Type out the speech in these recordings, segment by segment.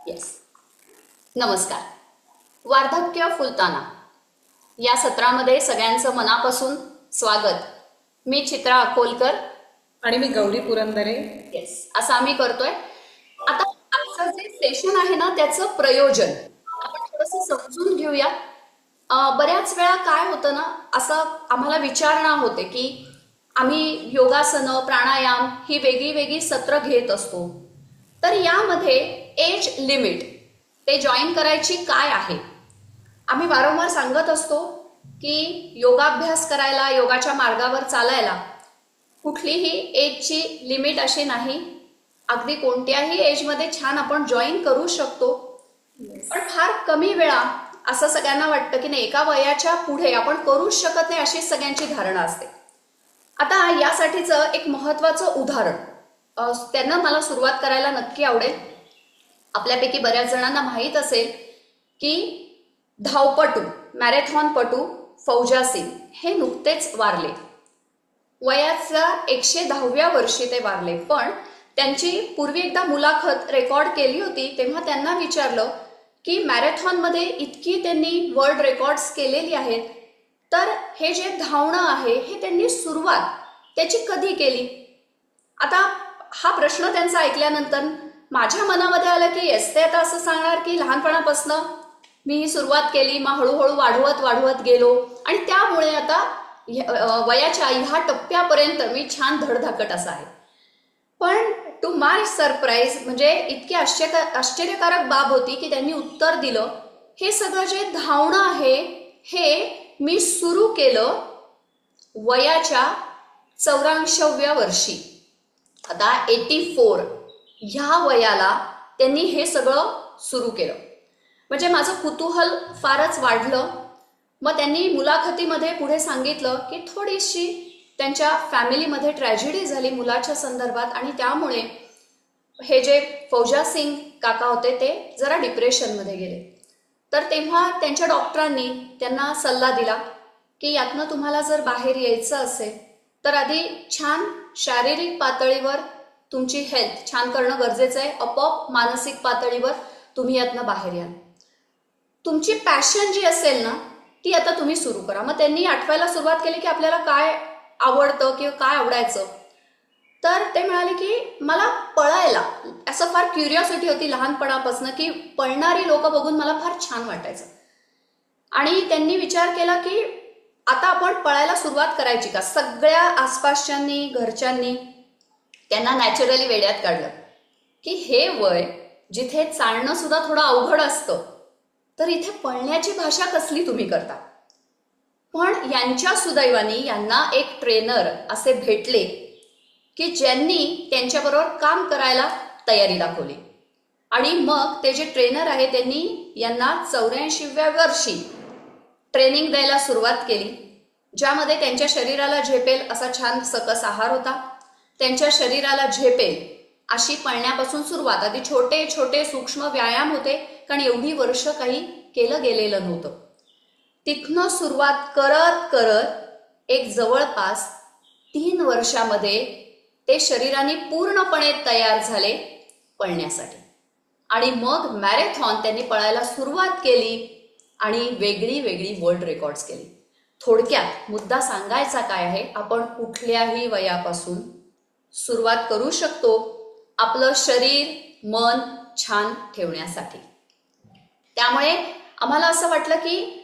Yes. नमस्कार. वार्धक्य फुलताना या सत्रामध्ये सगळ्यांचं मनापासून स्वागत. मी चित्रा अकोलकर आणि मी गौरी पुरंदरे. येस, असं आम्ही करतोय. आता आजचं जे सेशन आहे ना, त्याचं प्रयोजन आपण थोडंसं समजून घेऊया. बऱ्याच वेळा काय होतं ना, असं आम्हाला विचारणा होते की आम्ही योगासनं, प्राणायाम ही वेगळी वेगळी सत्र घेत असतो, तर यामध्ये एज लिमिट ते जॉईन करायची काय आहे. आम्ही वारंवार सांगत असतो की योगाभ्यास करायला, योगाच्या मार्गावर चालायला कुठलीही एजची लिमिट अशी नाही. अगदी कोणत्याही एजमध्ये छान आपण जॉईन करू शकतो. पण फार कमी वेळा असं सगळ्यांना वाटतं की नाही, एका वयाच्या पुढे आपण करूच शकत नाही, अशी सगळ्यांची धारणा असते. आता यासाठीचं एक महत्वाचं उदाहरण त्यांना मला सुरुवात करायला नक्की आवडेल. आपल्यापैकी बऱ्याच जणांना माहीत असेल की धावपटू, मॅरेथॉनपटू फौजा सिंग हे नुकतेच वारले. वयाच्या 110व्या वर्षी ते वारले. पण त्यांची पूर्वी एकदा मुलाखत रेकॉर्ड केली होती, तेव्हा त्यांना विचारलं की मॅरेथॉनमध्ये इतकी त्यांनी वर्ल्ड रेकॉर्ड्स केलेली आहेत, तर हे जे धावणं आहे हे त्यांनी सुरुवात त्याची कधी केली. आता हा प्रश्न त्यांचा ऐकल्यानंतर माझ्या मनामध्ये आलं की येस, ते आता असं सांगणार की लहानपणापासून मी ही सुरुवात केली, मग हळूहळू वाढवत वाढवत गेलो आणि त्यामुळे आता वयाच्या ह्या टप्प्यापर्यंत मी छान धडधाकट असा आहे. पण टू माय सरप्राईज, म्हणजे इतकी आश्चर्यकारक बाब होती की त्यांनी उत्तर दिलं, हे सगळं जे धावणं आहे हे मी सुरू केलं वयाच्या 84व्या वर्षी. आता 84 ह्या वयाला त्यांनी हे सगळं सुरू केलं. म्हणजे माझं कुतूहल फारच वाढलं. मग त्यांनी मुलाखतीमध्ये पुढे सांगितलं की थोडीशी त्यांच्या फॅमिलीमध्ये ट्रॅजेडी झाली मुलाच्या संदर्भात, आणि त्यामुळे हे जे फौजा सिंग काका होते ते जरा डिप्रेशनमध्ये गेले. तर तेव्हा त्यांच्या डॉक्टरांनी त्यांना सल्ला दिला की यातनं तुम्हाला जर बाहेर यायचं असेल तर आधी छान शारीरिक पातळीवर तुमची हेल्थ छान करणं गरजेचं आहे. आपोआप मानसिक पातळीवर तुम्ही यातनं बाहेर याल. तुमची पॅशन जी असेल ना ती आता तुम्ही सुरू करा. मग त्यांनी आठवायला सुरुवात केली की आपल्याला काय आवडतं किंवा काय आवडायचं. तर ते म्हणाले की मला पळायला असं फार क्युरिओसिटी होती लहानपणापासून, की पळणारी लोक बघून मला फार छान वाटायचं. आणि त्यांनी विचार केला की आता आपण पळायला सुरुवात करायची का. सगळ्या आसपासच्यांनी, घरच्यांनी त्यांना नॅचरली वेड्यात काढलं की हे वय जिथे चालणं सुद्धा थोडं अवघड असतं, तर इथे पळण्याची भाषा कसली तुम्ही करता. पण यांच्या सुदैवाने यांना एक ट्रेनर असे भेटले की ज्यांनी त्यांच्याबरोबर काम करायला तयारी दाखवली. आणि मग ते जे ट्रेनर आहे त्यांनी यांना 84व्या वर्षी ट्रेनिंग द्यायला सुरुवात केली, ज्यामध्ये त्यांच्या शरीराला झेपेल असा छान सकस आहार होता, त्यांच्या शरीराला झेपेल अशी पळण्यापासून सुरुवात. आधी छोटे छोटे सूक्ष्म व्यायाम होते, कारण एवढी वर्ष काही केलं गेलेलं नव्हतं. तिथनं सुरुवात करत करत एक जवळपास 3 वर्षामध्ये ते शरीराने पूर्णपणे तयार झाले पळण्यासाठी. आणि मग मॅरेथॉन त्यांनी पळायला सुरुवात केली आणि वेगळी वेगळी वर्ल्ड रेकॉर्ड्स केली. थोडक्यात मुद्दा सांगायचा काय आहे, आपण कुठल्याही वयापासून सुरुवात करू शकतो आपलं शरीर, मन छान ठेवण्यासाठी. त्यामुळे आम्हाला असं वाटलं की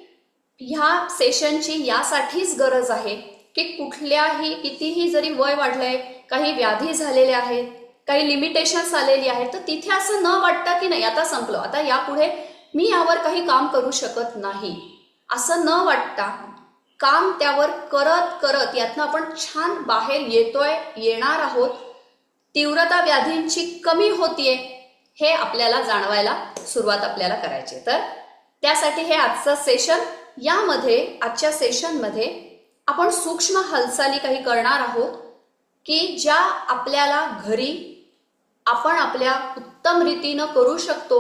ह्या सेशनची यासाठीच गरज आहे की कुठल्याही, कितीही जरी वय वाढलंय, काही व्याधी झालेल्या आहेत, काही लिमिटेशन्स आलेली आहेत, तर तिथे असं न वाटतं की नाही आता संपलं, आता यापुढे मी यावर काही काम करू शकत नाही, असं न वाटता काम त्यावर करत करत यातनं आपण छान बाहेर येतोय, येणार आहोत. तीव्रता व्याधींची कमी होतीये हे आपल्याला जाणवायला सुरुवात आपल्याला करायची. तर त्यासाठी हे आजचं सेशन. यामध्ये आजच्या सेशनमध्ये आपण सूक्ष्म हालचाली काही करणार आहोत की ज्या आपल्याला घरी आपण आपल्या उत्तम रीतीनं करू शकतो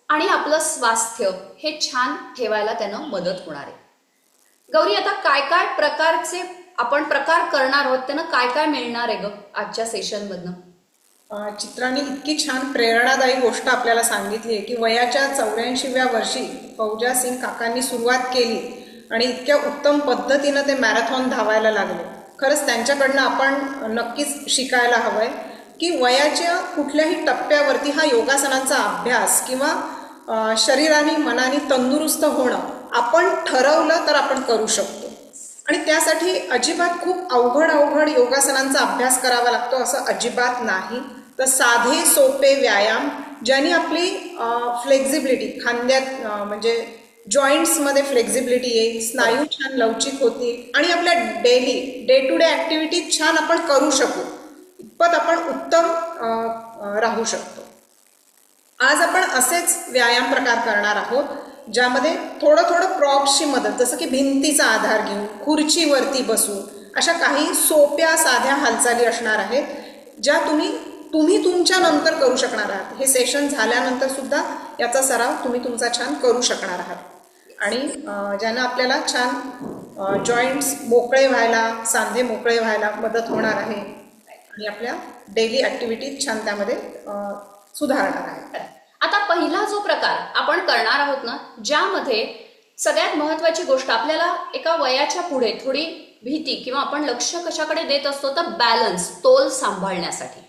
आणि आपलं स्वास्थ्य हे छान ठेवायला त्यानं मदत होणार आहे. गौरी, आता काय काय प्रकारचे आपण प्रकार करणार आहोत, त्यानं काय काय मिळणार आहे ग आजच्या सेशन मधनं. चित्रांनी इतकी छान प्रेरणादायी गोष्ट आपल्याला सांगितली आहे की वयाच्या 84व्या वर्षी फौजा सिंग काकांनी सुरुवात केली आणि इतक्या उत्तम पद्धतीनं ते मॅरेथॉन धावायला लागले. खरंच त्यांच्याकडनं आपण नक्कीच शिकायला हवंय की वयाच्या कुठल्याही टप्प्यावरती हा योगासनांचा अभ्यास किंवा शरीराने मनाने तंदुरुस्त होणं आपण ठरवलं तर आपण करू शकतो. आणि त्यासाठी अजिबात खूप अवघड योगासनांचा अभ्यास करावा लागतो असं अजिबात नाही. तर साधे सोपे व्यायाम ज्यांनी आपली फ्लेक्झिबिलिटी खांद्यात म्हणजे जॉईंट्समध्ये फ्लेक्झिबिलिटी येईल, स्नायू छान लवचिक होतील आणि आपल्या डे टू डे ॲक्टिव्हिटीज छान आपण करू शकू, इतपत आपण उत्तम राहू शकतो. आज आपण असेच व्यायाम प्रकार करणार आहोत ज्यामध्ये थोडं प्रॉप्सची मदत, जसं की भिंतीचा आधार घेऊन, खुर्चीवरती बसून अशा काही सोप्या साध्या हालचाली असणार आहेत ज्या तुम्ही तुमच्या नंतर करू शकणार आहात. हे सेशन झाल्यानंतर सुद्धा याचा सराव तुम्ही तुमचा छान करू शकणार आहात आणि ज्यानं आपल्याला छान जॉईंट्स मोकळे व्हायला, सांधे मोकळे व्हायला मदत होणार आहे आणि आपल्या डेली ॲक्टिव्हिटीज छान त्यामध्ये सुधारणार आहेत. आता पहिला जो प्रकार आपण करणार आहोत ना, ज्यामध्ये सगळ्यात महत्वाची गोष्ट आपल्याला एका वयाच्या पुढे थोडी भीती किंवा आपण लक्ष कशाकडे देत असतो तर बॅलन्स, तोल सांभाळण्यासाठी.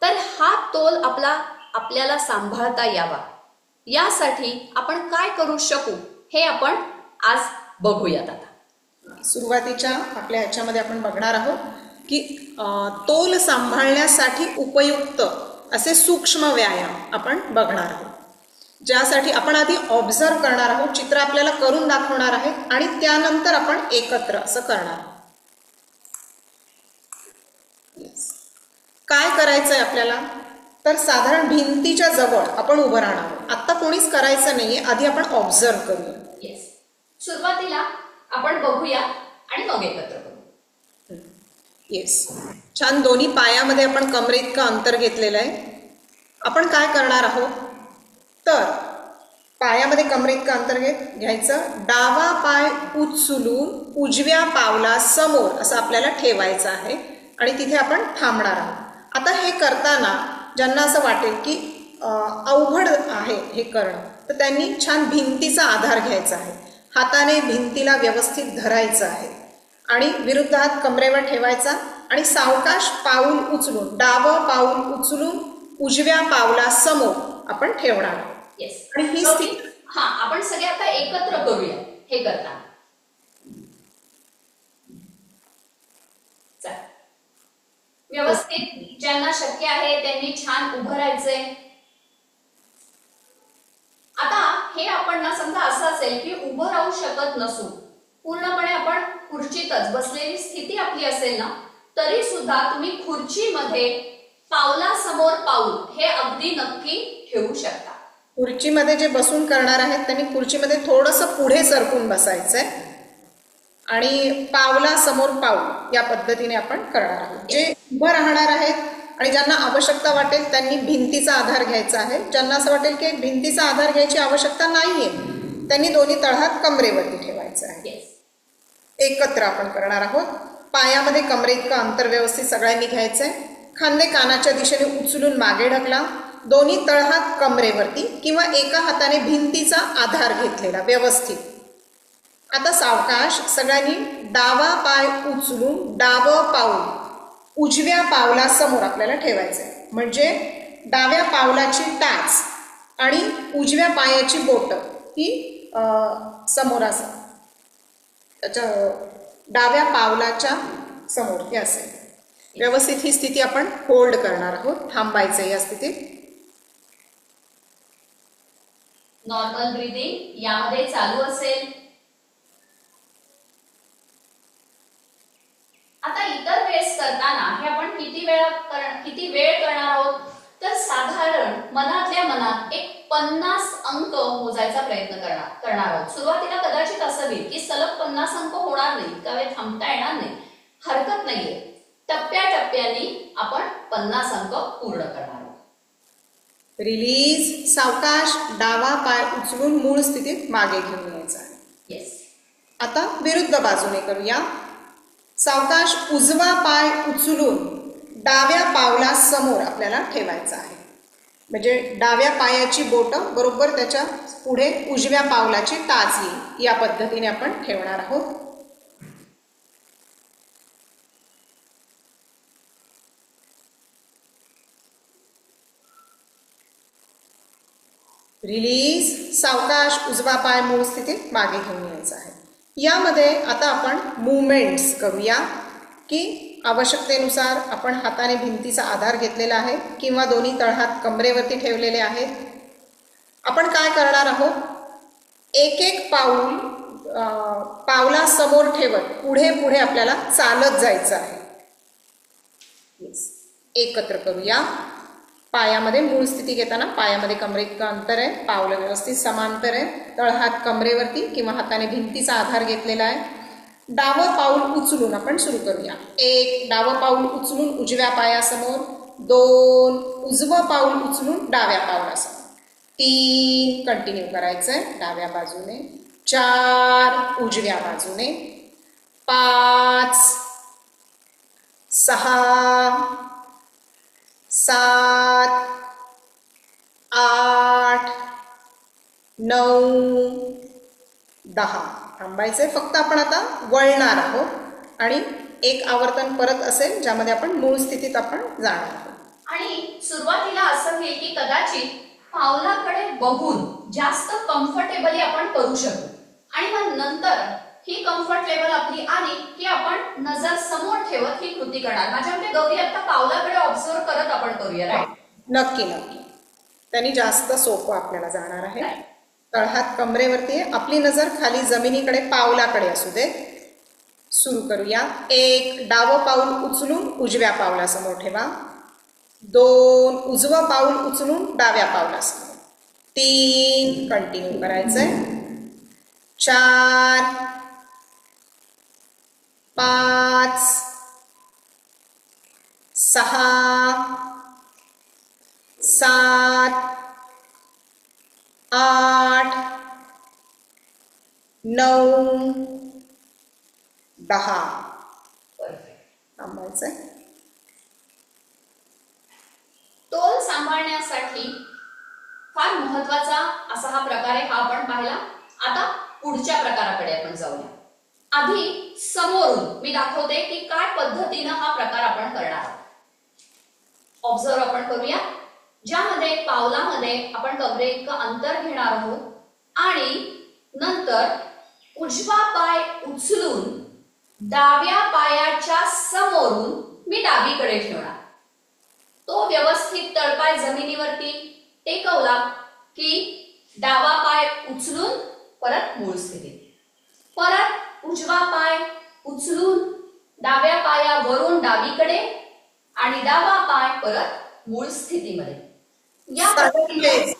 तर हा तोल आपल्याला सांभाळता यावा यासाठी आपण काय करू शकू हे आपण आज बघूयात. आता सुरुवातीच्या आपल्या ह्याच्यामध्ये आपण बघणार आहोत की तोल सांभाळण्यासाठी उपयुक्त असे सूक्ष्म व्यायाम आपण बघणार आहोत, ज्यासाठी आपण आधी ऑब्झर्व करणार आहोत. चित्र आपल्याला करून दाखवणार आहेत आणि त्यानंतर आपण एकत्र असं करणार आहोत. काय करायचंय आपल्याला तर साधारण भिंतीच्या जवळ आपण उभं राहणार आहोत. आत्ता कोणीच करायचं नाहीये, आधी आपण ऑब्झर्व करूया. येस, सुरुवातीला आपण बघूया आणि मग एकत्र करू. येस, छान दोन्ही पायामध्ये आपण कमरेइतकं अंतर घेतलेलं आहे. आपण काय करणार आहोत तर पायामध्ये कमरेइतकं अंतर घ्यायचं, डावा पाय उचलून उजव्या पावला समोर असं आपल्याला ठेवायचं आहे आणि तिथे आपण थांबणार आहोत. आता हे करताना ज्यांना असं वाटेल की अवघड आहे हे करणं, तर त्यांनी छान भिंतीचा आधार घ्यायचा आहे. हाताने भिंतीला व्यवस्थित धरायचं आहे आणि विरुद्ध हात कमरेवर ठेवायचा आणि सावकाश पाऊल उचलून, डावं पाऊल उचलून उजव्या पावला समोर आपण ठेवणार आहोत. येस, आणि ही स्थिती आपण सगळे आता एकत्र करूया हे करताना. व्यवस्थित ज्यांना शक्य आहे त्यांनी छान उभं राहायचंय. आता हे आपण ना समजा असं असेल की उभं राहू शकत नसू, पूर्णपणे आपण खुर्चीतच बसलेली स्थिती आपली असेल ना, तरी सुद्धा तुम्ही खुर्चीमध्ये पावलासमोर पाऊल हे अगदी नक्की ठेवू शकता. खुर्चीमध्ये जे बसून करणार आहेत त्यांनी खुर्चीमध्ये थोडंसं पुढे सरकून बसायचंय आणि पावला समोर पाऊल या पद्धतीने आपण करणार आहोत. जे उभं राहणार आहेत आणि ज्यांना आवश्यकता वाटेल त्यांनी भिंतीचा आधार घ्यायचा आहे. ज्यांना असं वाटेल की भिंतीचा आधार घ्यायची आवश्यकता नाहीये त्यांनी दोन्ही तळहात कमरेवरती ठेवायचं आहे. एकत्र आपण करणार आहोत. पायामध्ये कमरेइतकं अंतर व्यवस्थित सगळ्यांनी घ्यायचंय. खांदे कानाच्या दिशेने उचलून मागे ढकला. दोन्ही तळहात कमरेवरती किंवा एका हाताने भिंतीचा आधार घेतलेला व्यवस्थित. आता सावकाश सगळ्यांनी डावा पाय उचलून डावं पाऊल उजव्या पावला समोर आपल्याला ठेवायचंय. म्हणजे डाव्या पावलाची टाच आणि उजव्या पायाची बोट ही समोर असेल, त्याच्या डाव्या पावलाच्या समोर हे असेल. व्यवस्थित ही स्थिती आपण होल्ड करणार आहोत. थांबायचं या स्थितीत. नॉर्मल ब्रीदिंग यामध्ये चालू असेल. आता इतर वेळेस करताना हे आपण किती वेळ करणार आहोत तर साधारण मनातल्या मनात एक 50 अंक मोजायचा प्रयत्न करणार आहोत. सुरुवातीला कदाचित असं होईल की सलग 50 अंक होणार नाही, इतका वेळ थांबता येणार नाही, हरकत नाहीये. टप्प्याटप्प्याने आपण 50 अंक पूर्ण करणार आहोत. रिलीज. सावकाश डावा पाय उचलून मूळ स्थितीत मागे घेऊन यायचा आहे. येस. आता विरुद्ध बाजूने करूया. सावकाश उजवा पाय उचलून डाव्या पावला समोर आपल्याला ठेवायचं आहे. म्हणजे डाव्या पायाची बोटं बरोबर त्याच्या पुढे उजव्या पावलाची टाच येईल या पद्धतीने आपण ठेवणार आहोत. रिलीज. सावकाश उजवा पाय मूळ स्थितीत मागे घेऊन यायचा आहे. यामध्ये आता आपण मुवमेंट्स करूया की आवश्यकतेनुसार आपण हाताने भिंतीचा आधार घेतलेला आहे किंवा दोन्ही तळहात कमरेवरती ठेवलेले आहेत. आपण काय करणार आहोत, एक एक पाऊल पावला समोर ठेवत पुढे पुढे आपल्याला चालत जायचं आहे. एकत्र करूया. पायामध्ये मूळ स्थिती घेताना पायामध्ये कमरेइतकं अंतर आहे, पावलं व्यवस्थित समांतर आहे, तळहात कमरेवरती किंवा हाताने भिंतीचा आधार घेतलेला आहे. डावं पाऊल उचलून आपण सुरू करूया. एक डावं पाऊल उचलून उजव्या पायासमोर, दोन उजवं पाऊल उचलून डाव्या पावलासमोर, तीन कंटिन्यू करायचंय डाव्या बाजूने, चार उजव्या बाजूने, पाच, सहा, सात, आठ, नऊ, 10. थांबायचंय. फक्त आपण आता वळणार आहोत आणि एक आवर्तन परत असेल ज्यामध्ये आपण मूळ स्थितीत आपण जाणार आहोत. आणि सुरुवातीला असं होईल की कदाचित पावलाकडे बघून जास्त कम्फर्टेबली आपण करू शकू आणि मग नंतर ही कम्फर्ट लेवल आपली आली की आपण नजर समोर ठेवत ही कृती करणार. माझ्या मते गौरी आता पावलाकडे ऑब्झर्व करत आपण करूया. राईट? नक्की नक्की. त्यांनी जास्त सोपं आपल्याला जाणार आहे. तळहात कमरेवरती आहे, आपली नजर खाली जमिनीकडे पावलाकडे असू दे. सुरू करूया. एक डावं पाऊल उचलून उजव्या पावलासमोर ठेवा, दोन उजवं पाऊल उचलून डाव्या पावलासमोर, तीन कंटिन्यू करायचंय, चार, पाच, सहा, सात, आठ, नऊ, 10. थांबायचंय. तोल सांभाळण्यासाठी फार महत्वाचा असा हा प्रकार आहे, हा आपण पाहिला. आता पुढच्या प्रकाराकडे आपण जाऊया. आधी समोरून मी दाखवते की काय पद्धतीने हा प्रकार आपण करणार आहोत. ऑब्झर्व आपण करूया, ज्यामध्ये पावलामध्ये आपण कमरे इतकं अंतर घेणार आहोत आणि नंतर उजवा पाय उचलून डाव्या पायाच्या समोरून मी डावीकडे ठेवणार. तो व्यवस्थित तळपाय जमिनीवरती टेकवला की डावा पाय उचलून परत मूळ स्थितीत, परत उजवा पाय उचलून डाव्या पायावरून डावीकडे आणि डावा पाय परत मूळ स्थितीमध्ये. या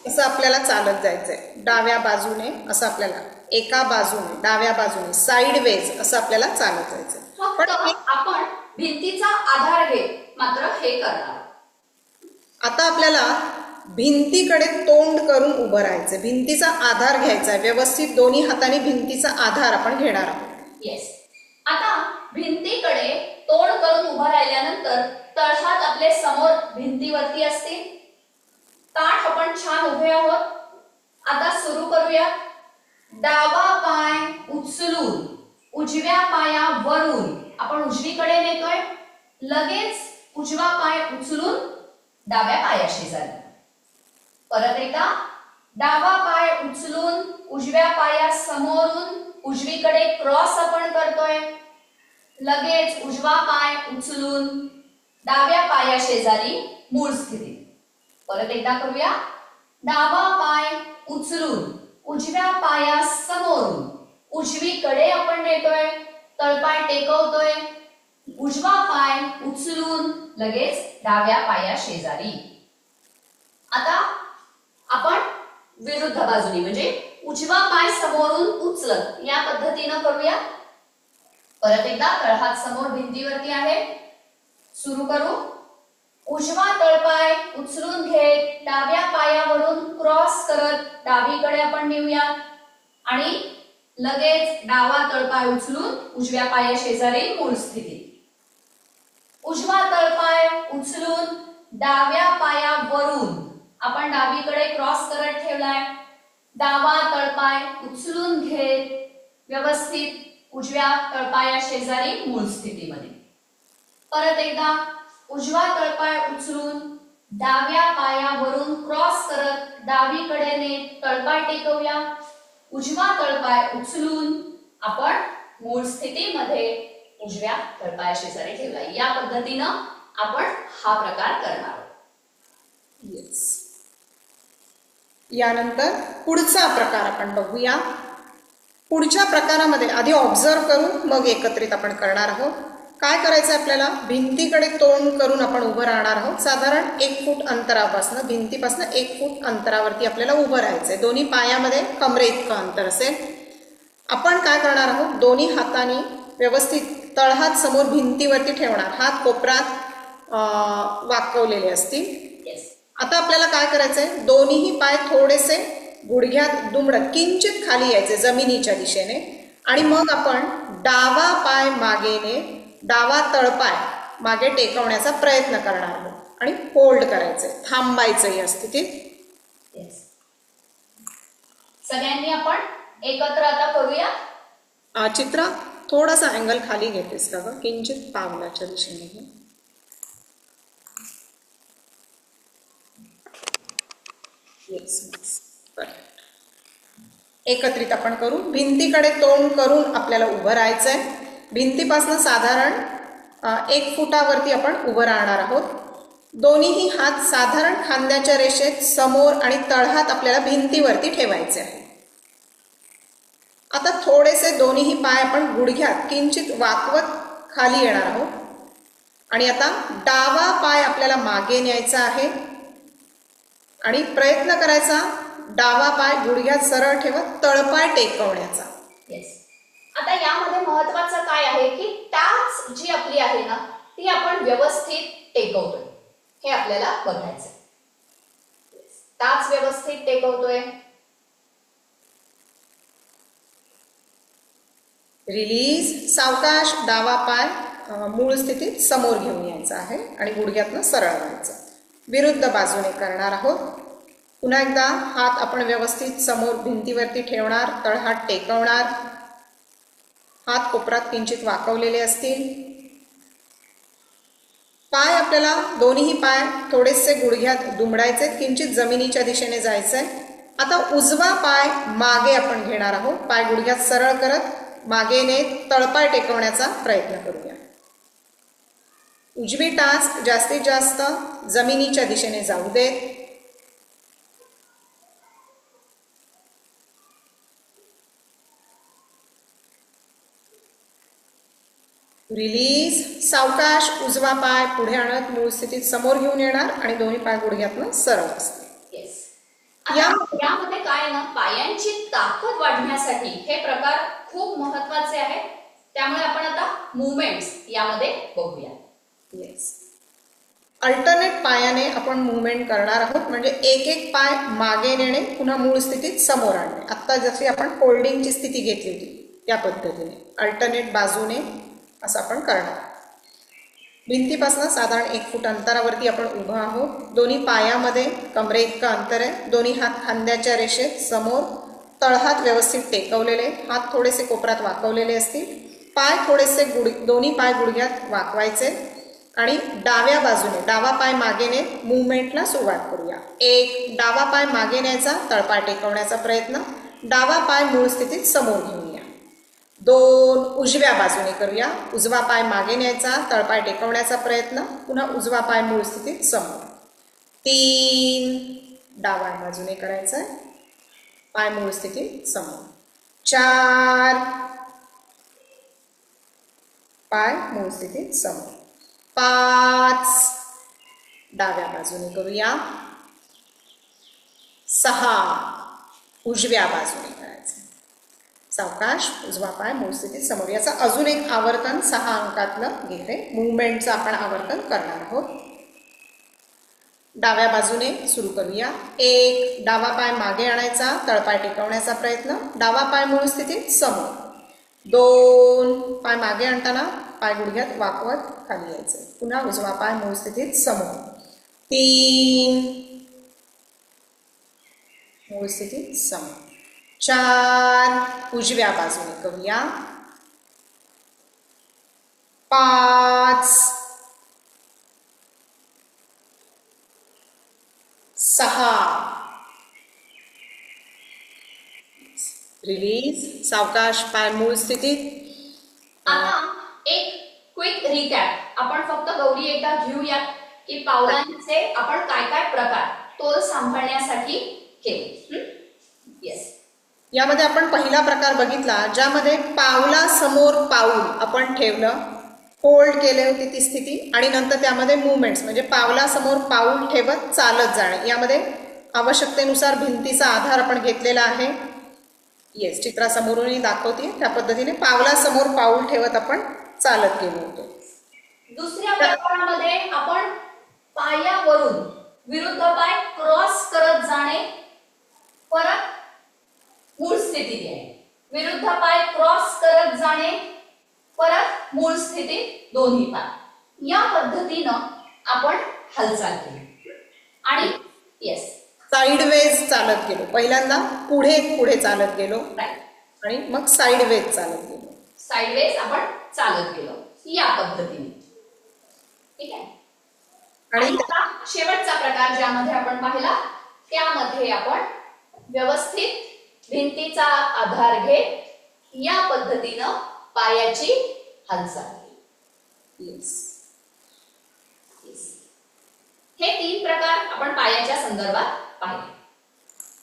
असं आपल्याला चालत जायचंय. डाव्या बाजूने असं आपल्याला, एका बाजूने डाव्या बाजूने साइड वेज असं आपल्याला चालत जायचंय. फक्त आपण भिंतीचा आधार घेत मात्र हे करणार. आता आपल्याला भिंतीकडे तोंड करून उभं राहायचं, भिंतीचा आधार घ्यायचा, व्यवस्थित दोन्ही हाताने भिंतीचा आधार आपण घेणार आहोत. येस. आता भिंतीकडे तोंड करून उभं राहिल्यानंतर तळहात आपले समोर भिंतीवरती असतील, ताठ आपण छान उभे आहोत. आता सुरू करूया. डावा पाय उचलून उजव्या पायावरून आपण उजवीकडे नेतोय, लगेच उजवा पाय उचलून डाव्या पायाशेजारी. परत एकदा डावा पाय उचलून उजव्या पायासमोरून उजवीकडे क्रॉस आपण करतोय, लगेच उजवा पाय उचलून डाव्या पायाशेजारी मूळ स्थितीत. परत एकदा करूया. डावा पाय उचलून उजव्या पायासमोरून उजवीकडे आपण नेतोय, तळपाय टेकवतोय, उजवा पाय उचलून लगेच डाव्या पायाशेजारी. आता आपण विरुद्ध बाजूनी म्हणजे उजवा पाय समोरून उचलत या पद्धतीने करूया. परत एकदा तळहात समोर भिंतीवरती आहे. सुरू करू. उजवा तळपाय उचलून घेत डाव्या पायावरून क्रॉस करत डावीकडे आपण नेऊया आणि लगेच डावा तळपाय उचलून उजव्या पायाशेजारी मूळ स्थितीत. उजवा तळपाय उचलून डाव्या पायावरून आपण डावीकडे क्रॉस करत ठेवलाय. डावा तळपाय उचलून घेत व्यवस्थित उजव्या तळपाया शेजारी मूळ स्थितीमध्ये. परत एकदा उजवा तळपाय उचलून डाव्या पायावरून क्रॉस करत डावीकडे नेत तळपाय टेकवूया. उजवा तळपाय उचलून आपण मूळ स्थितीमध्ये उजव्या तळपाया शेजारी ठेवला. या पद्धतीनं आपण हा प्रकार करणार आहोत. येस. यानंतर पुढचा प्रकार आपण बघूया. पुढच्या प्रकारामध्ये आधी ऑब्झर्व करून मग एकत्रित आपण करणार आहोत. काय करायचं आपल्याला, भिंतीकडे तोंड करून आपण उभं राहणार आहोत. साधारण 1 फूट अंतरापासून, भिंतीपासून 1 फूट अंतरावरती आपल्याला उभं राहायचंय. दोन्ही पायामध्ये कमरे इतकं अंतर असेल. आपण काय करणार आहोत, दोन्ही हातांनी व्यवस्थित तळहात समोर भिंतीवरती ठेवणार. हात कोपरात वाकवलेले असतील. आता आपल्याला काय करायचंय, दोन्हीही पाय थोडेसे गुडघ्यात दुमडत किंचित खाली यायचे जमिनीच्या दिशेने आणि मग आपण डावा पाय मागेने डावा तळपाय मागे टेकवण्याचा प्रयत्न करणार आहोत आणि होल्ड करायचंय, थांबायचं या स्थितीत. सगळ्यांनी आपण एकत्र आता करूया. चित्रा थोडासा अँगल खाली घेतेस का ग, किंचित पावलाच्या दिशेने घे. एकत्रित आपण करू. भिंतीकडे तोंड करून आपल्याला उभं राहायचंय. भिंतीपासून साधारण 1 फुटावरती आपण उभं राहणार आहोत. दोन्हीही हात साधारण खांद्याच्या रेषेत समोर आणि तळहात आपल्याला भिंतीवरती ठेवायचे आहे. आता थोडेसे दोन्हीही पाय आपण गुडघ्यात किंचित वाकवत खाली येणार आहोत आणि आता डावा पाय आपल्याला मागे न्यायचा आहे आणि प्रयत्न करायचा डावा पाय गुडघ्यात सरळ ठेवत तळपाय टेकवण्याचा. आता यामध्ये महत्वाचं काय आहे की टाच जी आपली आहे ना ती आपण व्यवस्थित टेकवतोय हे आपल्याला बघायचं. टाच व्यवस्थित टेकवतोय. रिलीज. सावकाश डावा पाय मूळ स्थितीत समोर घेऊन यायचा आहे आणि गुडघ्यातनं सरळ व्हायचं. विरुद्ध बाजूने करणार आहोत. पुन्हा एकदा हात आपण व्यवस्थित समोर भिंतीवरती ठेवणार, तळहात टेकवणार. हात कोपरात किंचित वाकवलेले असतील. पाय आपल्याला दोन्ही पाय थोडेसे गुडघ्यात दुमडायचे, किंचित जमिनीच्या दिशेने जायचंय. आता उजवा पाय मागे आपण घेणार आहोत. पाय गुडघ्यात सरळ करत मागे नेत तळपाय टेकवण्याचा प्रयत्न करूया. उजवी टाच जास्तीत जास्त जमिनीच्या दिशेने जाऊ देत. रिलीज. सावकाश उजवा पाय पुढे आणत मूळ स्थितीत समोर घेऊन येणार आणि दोन्ही पाय गुडघ्यातनं सरळ असतील. यामध्ये काय ना, पायांची ताकद वाढण्यासाठी हे प्रकार खूप महत्वाचे आहेत. त्यामुळे आपण आता मुवमेंट्स यामध्ये बघूया. अल्टरनेट पायाने आपण मुवमेंट करणार आहोत. म्हणजे एक एक पाय मागे नेणे, पुन्हा मूळ स्थितीत समोर आणणे. आता जशी आपण होल्डिंगची स्थिती घेतली होती त्या पद्धतीने अल्टरनेट बाजूने असं आपण करणार. भिंतीपासून साधारण 1 फूट अंतरावरती आपण उभं आहोत. दोन्ही पायामध्ये कमरे इतकं अंतर आहे. दोन्ही हात खांद्याच्या रेषेत समोर, तळहात व्यवस्थित टेकवलेले, हात थोडेसे कोपरात वाकवलेले असतील. पाय थोडेसे दोन्ही पाय गुडघ्यात वाकवायचे आणि डाव्या बाजूने डावा पाय मागे नेत मुवमेंटला सुरुवात करूया. 1 डावा पाय मागे न्यायचा, तळपाय टेकवण्याचा प्रयत्न. डावा पाय मूळ स्थितीत समोर घेऊया. 2 उजव्या बाजूने करूया. उजवा पाय मागे न्यायचा, तळपाय टेकवण्याचा प्रयत्न. पुन्हा उजवा पाय मूळ स्थितीत समोर. 3 डाव्या बाजूने करायचा, पाय मूळ स्थितीत समोर. 4 पाय मूळ स्थितीत समोर. 5 डाव्या बाजूने करूया. 6 उजव्या बाजूने करायचं. सावकाश उजवा पाय मूळ स्थितीत समोर. याचा अजून एक आवर्तन 6 अंकातलं घेते. मुवमेंटचं आपण आवर्तन करणार आहोत. डाव्या बाजूने सुरू करूया. 1 डावा पाय मागे आणायचा, तळपाय टेकवण्याचा प्रयत्न. डावा पाय मूळ स्थितीत समोर. 2 पाय मागे आणताना पाय गुडघ्यात वाकवत खाली यायचं. पुन्हा उजवा पाय मूळ स्थितीत समोर. 3, मूळ स्थितीत समोर. 4, उजव्या बाजूने करूया. 5, 6, रिलीज. सावकाश पाय मूळ स्थितीत. आता एक क्विक रिकॅप आपण फक्त गौरी एकदा घेऊयात की पावलांचे आपण काय काय प्रकार तोल सांभाळण्यासाठी केले. येस, यामध्ये आपण पहिला प्रकार बघितला ज्यामध्ये पावलासमोर पाऊल आपण ठेवलं, होल्ड केले होते ती स्थिती, आणि नंतर त्यामध्ये मुवमेंट्स म्हणजे पावलासमोर पाऊल ठेवत चालत जाणे. यामध्ये आवश्यकतेनुसार भिंतीचा आधार आपण घेतलेला आहे. येस, चित्रासमोरूनही दाखवते त्या पद्धतीने पावलासमोर पाऊल ठेवत आपण चालत गेलो होतो. दुसऱ्या प्रकारामध्ये आपण पायावरून विरुद्ध पाय क्रॉस करत जाणे, परत मूळ स्थितीत येणे. विरुद्ध पाय क्रॉस करत जाणे, परत मूळ स्थितीत दोन्ही पाय. या पद्धतीनं आपण हालचाल केली. आणि येस, साईडवेज चालत गेलो. पहिल्यांदा पुढे पुढे चालत गेलो राईट, आणि मग साईडवेज चालत गेलो. साईडवेज आपण चालत गेलो या पद्धतीने. ठीक आहे. आणि आता शेवटचा प्रकार ज्यामध्ये आपण पाहिला त्यामध्ये आपण व्यवस्थित भिंतीचा आधार घेत या पद्धतीनं पायाची हालचाल केली. येस, हे 3 प्रकार आपण पायाच्या संदर्भात पाहिले.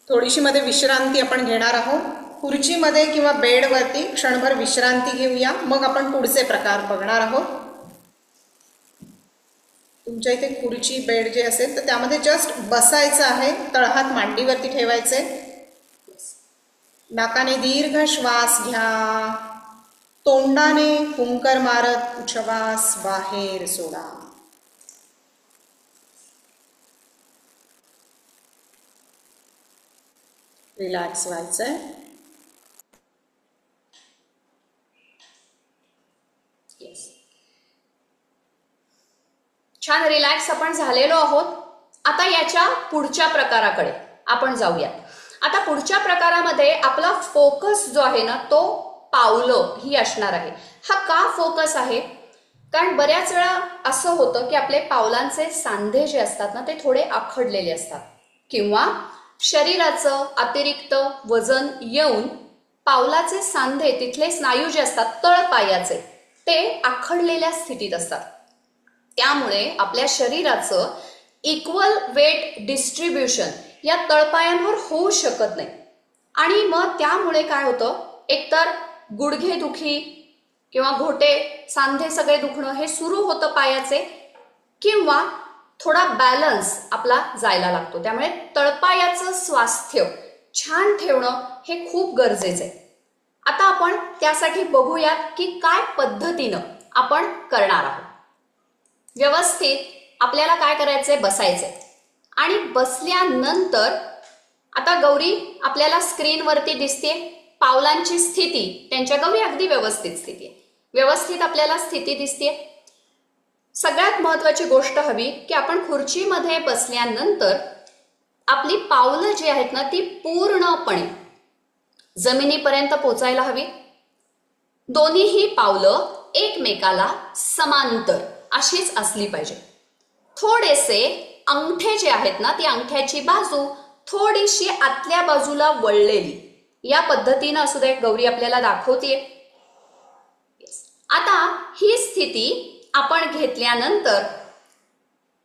थोडीशी मध्ये विश्रांती आपण घेणार आहोत. खुर्चीमध्ये किंवा बेडवरती क्षणभर विश्रांती घेऊया, मग आपण पुढचे प्रकार बघणार आहोत. तुमच्या इथे खुर्ची बेड जे असेल तर त्यामध्ये जस्ट बसायचं आहे. तळहात मांडीवरती ठेवायचे. नाकाने दीर्घ श्वास घ्या, तोंडाने फुंकर मारत उच्छवास बाहेर सोडा. रिलॅक्स व्हायचंय. छान रिलॅक्स आपण झालेलो आहोत. आता याच्या पुढच्या प्रकाराकडे आपण जाऊया. आता पुढच्या प्रकारामध्ये आपला फोकस जो आहे ना तो पावलं ही असणार आहे. हा का फोकस आहे? कारण बऱ्याच वेळा असं होतं की आपले पावलांचे सांधे जे असतात ना ते थोडे आखडलेले असतात, किंवा शरीराचं अतिरिक्त वजन येऊन पावलाचे सांधे, तिथले स्नायू जे असतात तळपायाचे, ते आखडलेल्या स्थितीत असतात. त्यामुळे आपल्या शरीराचं इक्वल वेट डिस्ट्रीब्युशन या तळपायांवर होऊ शकत नाही. आणि मग त्यामुळे काय होतं, एकतर गुडघेदुखी किंवा घोटे सांधे सगळे दुखणं हे सुरू होतं पायाचे, किंवा थोडा बॅलन्स आपला जायला लागतो. त्यामुळे तळपायाचं स्वास्थ्य छान ठेवणं हे खूप गरजेचं आहे. आता आपण त्यासाठी बघूयात की काय पद्धतीनं आपण करणार आहोत. व्यवस्थित आपल्याला काय करायचंय, बसायचंय. आणि बसल्यानंतर आता गौरी आपल्याला स्क्रीनवरती दिसते, पावलांची स्थिती त्यांच्या गौरी अगदी व्यवस्थित स्थिती आहे. व्यवस्थित आपल्याला स्थिती दिसते. सगळ्यात महत्वाची गोष्ट हवी की आपण खुर्चीमध्ये बसल्यानंतर आपली पावलं जी आहेत ना ती पूर्णपणे जमिनीपर्यंत पोचायला हवी. दोन्हीही पावलं एकमेकाला समांतर अशीच असली पाहिजे. थोडेसे अंगठे जे आहेत ना ती अंगठ्याची बाजू थोडीशी आतल्या बाजूला वळलेली या पद्धतीनं असू दे. गौरी आपल्याला दाखवते. आता ही स्थिती आपण घेतल्यानंतर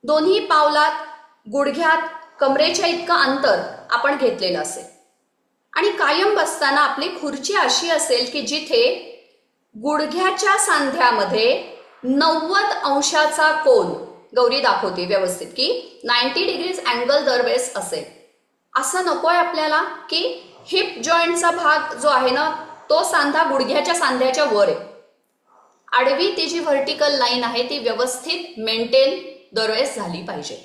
दोन्ही पावलात गुडघ्यात कमरेच्या इतकं अंतर आपण घेतलेलं असेल. आणि कायम बसताना आपली खुर्ची अशी असेल की जिथे गुडघ्याच्या सांध्यामध्ये 90 अंशाचा कोन, गौरी दाखवते व्यवस्थित, की 90 डिग्रीज अँगल दरवेळेस असेल. असं नकोय आपल्याला की हिप जॉईंटचा भाग जो आहे ना तो सांधा गुडघ्याच्या सांध्याच्या वर आहे. आडवी ती जी व्हर्टिकल लाईन आहे ती व्यवस्थित मेंटेन दरवेळेस झाली पाहिजे,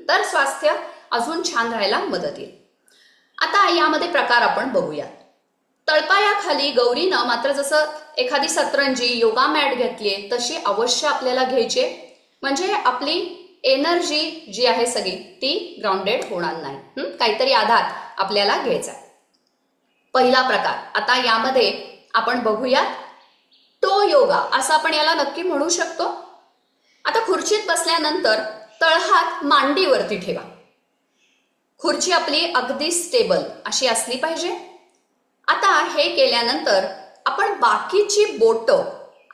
तर स्वास्थ्य अजून छान राहायला मदत येईल. आता यामध्ये प्रकार आपण बघूया. तळपायाखाली गौरीनं मात्र जसं एखादी सतरंजी योगा मॅट घेतलीये तशी अवश्य आपल्याला घ्यायची, म्हणजे आपली एनर्जी जी आहे सगळी ती ग्राउंडेड होणार नाही. काहीतरी आधार आपल्याला घ्यायचा. पहिला प्रकार. आता यामध्ये आपण बघूयात टो योगा, असं आपण याला नक्की म्हणू शकतो. आता खुर्चीत बसल्यानंतर तळहात मांडीवरती ठेवा. खुर्ची आपली अगदी स्टेबल अशी असली पाहिजे. आता हे केल्यानंतर आपण बाकीची बोटं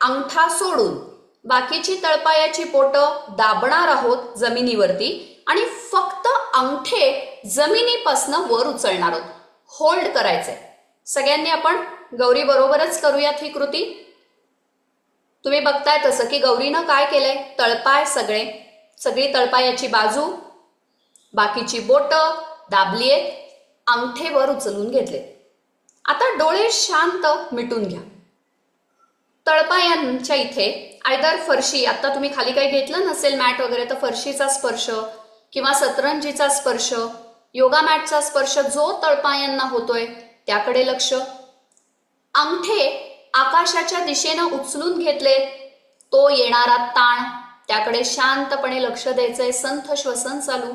अंगठा सोडून बाकीची तळपायाची बोटं दाबणार आहोत जमिनीवरती आणि फक्त अंगठे जमिनीपासनं वर उचलणार आहोत. होल्ड करायचंय. सगळ्यांनी आपण गौरी बरोबरच करूयात ही कृती. तुम्ही बघताय तसं की गौरीनं काय केलंय, तळपाय सगळी तळपायाची बाजू बाकीची बोटं दाबलीयेत, अंगठे वर उचलून घेतले. आता डोळे शांत मिटून घ्या. तळपायांच्या इथे आयदर फरशी, आता तुम्ही खाली काही घेतलं नसेल मॅट वगैरे तर फरशीचा स्पर्श किंवा सतरंजीचा स्पर्श, योगा मॅटचा स्पर्श जो तळपायांना होतोय त्याकडे लक्ष. अंगठे आकाशाच्या दिशेनं उचलून घेतले, तो येणारा ताण त्याकडे शांतपणे लक्ष द्यायचंय. संथ श्वसन चालू.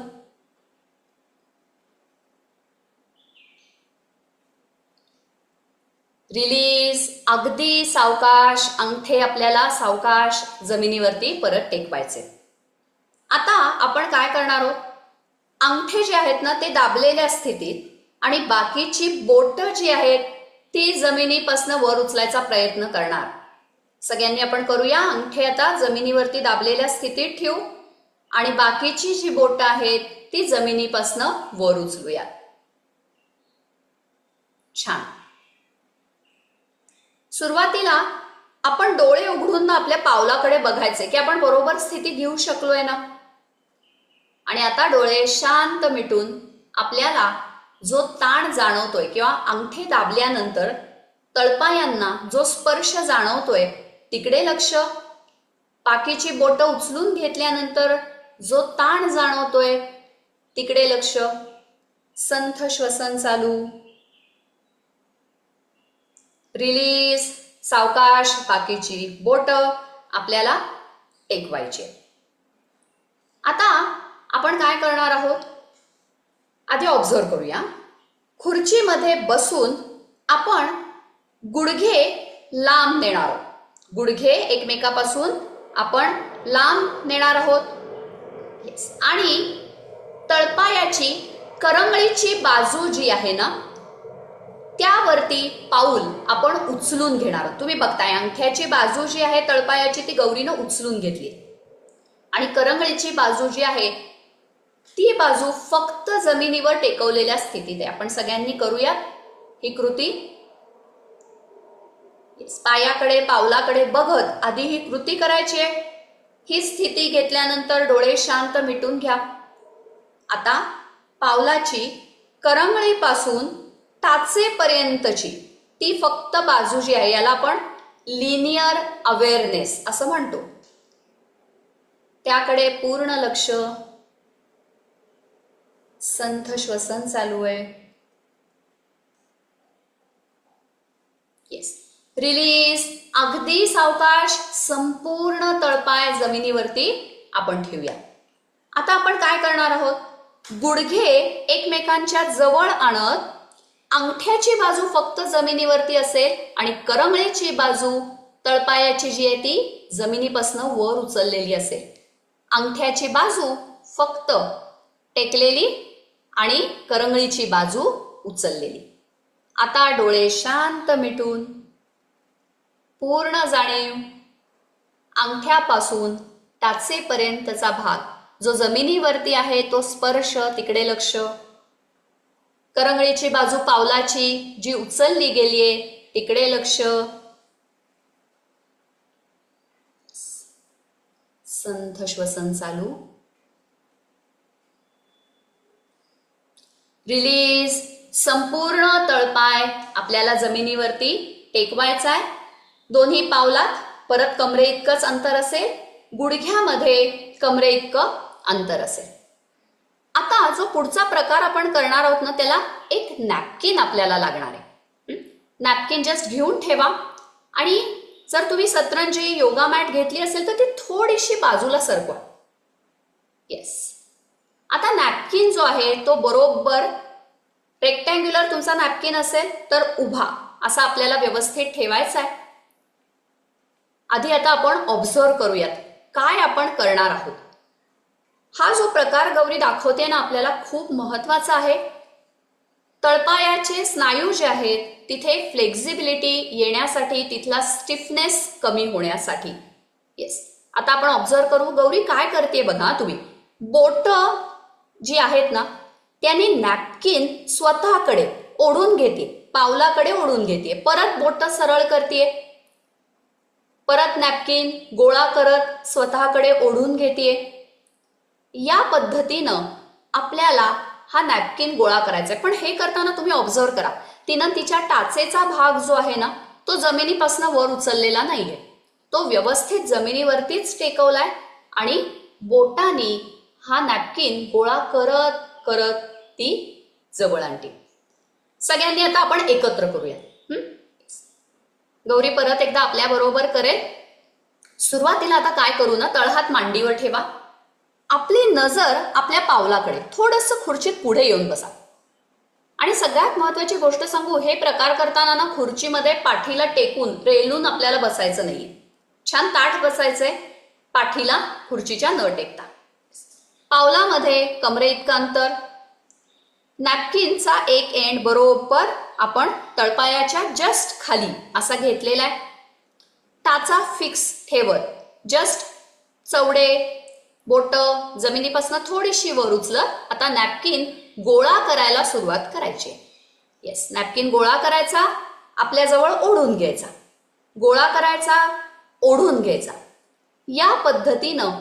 रिलीज. अगदी सावकाश अंगठे आपल्याला सावकाश जमिनीवरती परत टेकवायचे. आता आपण काय करणार आहोत, अंगठे जे आहेत ना ते दाबलेल्या स्थितीत आणि बाकीची बोटं जी आहेत ती जमिनीपासनं वर उचलायचा प्रयत्न करणार. सगळ्यांनी आपण करूया. अंगठे आता जमिनीवरती दाबलेल्या स्थितीत ठेवू आणि बाकीची जी बोटं आहेत ती जमिनीपासनं वर उचलूया. छान. सुरुवातीला आपण डोळे उघडून आपल्या पावलाकडे बघायचे की आपण बरोबर स्थिती घेऊ शकलोय ना. आणि आता डोळे शांत मिटून आपल्याला जो ताण जाणवतोय किंवा अंगठे दाबल्यानंतर तळपायांना जो स्पर्श जाणवतोय तिकडे लक्ष. बाकीची बोटं उचलून घेतल्यानंतर जो ताण जाणवतोय तिकडे लक्ष. संथ श्वसन चालू. रिलीज. सावकाश बाकीची बोटं आपल्याला टेकवायची. आता आपण काय करणार आहोत, आधी ऑब्झर्व करूया. खुर्चीमध्ये बसून आपण गुडघे लांब नेणार आहोत. गुडघे एकमेकापासून आपण लांब नेणार आहोत. आणि तळपायाची करंगळीची बाजू जी आहे ना त्यावरती पाऊल आपण उचलून घेणार आहोत. तुम्ही बघताय अंगठ्याची बाजू जी आहे तळपायाची ती गौरीनं उचलून घेतली आणि करंगळीची बाजू जी आहे ती बाजू फक्त जमिनीवर टेकवलेल्या स्थितीत आहे. आपण सगळ्यांनी करूया ही कृती. पायाकडे पावलाकडे बघत आधी ही कृती करायची आहे. ही स्थिती घेतल्यानंतर डोळे शांत मिटून घ्या. आता पावलाची करंगळीपासून टाचेपर्यंतची ती फक्त बाजू जी आहे याला आपण लिनियर अवेअरनेस असं म्हणतो, त्याकडे पूर्ण लक्ष. संथ श्वसन चालू आहे. येस. रिलीज. अगदी सावकाश संपूर्ण तळपाय जमिनीवरती आपण ठेवूया. आता आपण काय करणार आहोत, गुडघे एकमेकांच्या जवळ आणत अंगठ्याची बाजू फक्त जमिनीवरती असेल आणि करंगळीची बाजू तळपायाची जी आहे ती जमिनीपासून वर उचललेली असेल. अंगठ्याची बाजू फक्त टेकलेली आणि करंगळीची बाजू उचललेली. आता डोळे शांत मिटून पूर्ण जाणीव. अंगठ्यापासून टाचेपर्यंतचा भाग जो जमिनीवरती आहे तो स्पर्श तिकडे लक्ष. करंगळीची बाजू पावलाची जी उचलली गेलीये तिकडे लक्ष. संथ श्वसन चालू. रिलीज. संपूर्ण तळपाय आपल्याला जमिनीवरती टेकवायचा आहे. दोन्ही पावलात परत कमरे इतकंच अंतर असेल, गुडघ्यामध्ये कमरे इतकं अंतर असेल. आता जो पुढचा प्रकार आपण करणार आहोत ना त्याला एक नॅपकिन आपल्याला लागणार आहे. नॅपकिन जस्ट घेऊन ठेवा आणि जर तुम्ही सतरंजी योगा मॅट घेतली असेल तर ती थोडीशी बाजूला सरकवा. येस. आता नॅपकिन जो आहे तो बरोबर रेक्टँग्युलर तुमचा नॅपकिन असेल तर उभा असा आपल्याला व्यवस्थित ठेवायचा आहे. आधी आता आपण ऑब्झर्व करूयात काय आपण करणार आहोत. हा जो प्रकार गौरी दाखवते ना आपल्याला खूप महत्वाचा आहे. तळपायाचे स्नायू जे आहेत तिथे फ्लेक्झिबिलिटी येण्यासाठी, तिथला स्टिफनेस कमी होण्यासाठी. येस. आता आपण ऑब्झर्व करू गौरी काय करते बघा. तुम्ही बोट जी आहेत ना त्याने नॅपकिन स्वतःकडे ओढून घेते, पावलाकडे ओढून घेते, परत बोट सरळ करते, परत नॅपकिन गोळा करत स्वतःकडे ओढून घेते. या पद्धतीनं आपल्याला हा नॅपकिन गोळा करायचा आहे. पण हे करताना तुम्ही ऑब्झर्व करा तिनं तिच्या टाचेचा भाग जो आहे ना तो जमिनीपासून वर उचललेला नाहीये, तो व्यवस्थित जमिनीवरतीच टेकवलाय आणि बोटाने हा नॅपकिन गोळा करत करत ती जवळ आणते. सगळ्यांनी आता आपण एकत्र करूया. गौरी परत एकदा आपल्या बरोबर करेल. सुरुवातीला आता काय करू ना, तळहात मांडीवर ठेवा, आपली नजर आपल्या पावलाकडे, थोडंसं खुर्चीत पुढे येऊन बसा. आणि सगळ्यात महत्वाची गोष्ट सांगू, हे प्रकार करताना ना खुर्चीमध्ये पाठीला टेकून रेलून आपल्याला बसायचं नाहीये. छान ताठ बसायचंय, पाठीला खुर्चीच्या न टेकता. पावलामध्ये कमरे इतकं अंतर, नॅपकिनचा एक एंड बरोबर आपण तळपायाच्या जस्ट खाली असा घेतलेला आहे. टाचा फिक्स ठेवत जस्ट चवडे बोट जमिनीपासून थोडीशी वर उचलत आता नॅपकिन गोळा करायला सुरुवात करायची. येस. नॅपकिन गोळा करायचा, आपल्याजवळ ओढून घ्यायचा, गोळा करायचा, ओढून घ्यायचा. या पद्धतीनं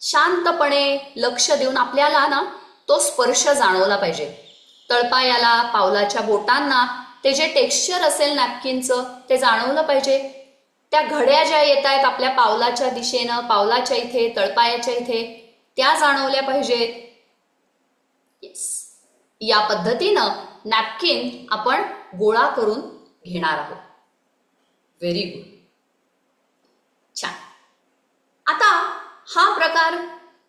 शांतपणे लक्ष देऊन आपल्याला ना तो स्पर्श जाणवला पाहिजे. तळपायाला, पावलाच्या बोटांना ते जे टेक्स्चर असेल नॅपकिनचं ते जाणवलं पाहिजे. त्या घड्या ज्या येत आहेत आपल्या पावलाच्या दिशेनं, पावलाच्या इथे, तळपायाच्या इथे, त्या जाणवल्या पाहिजेत. येस. या पद्धतीनं नॅपकिन आपण गोळा करून घेणार आहोत. Very good. छान. आता हा प्रकार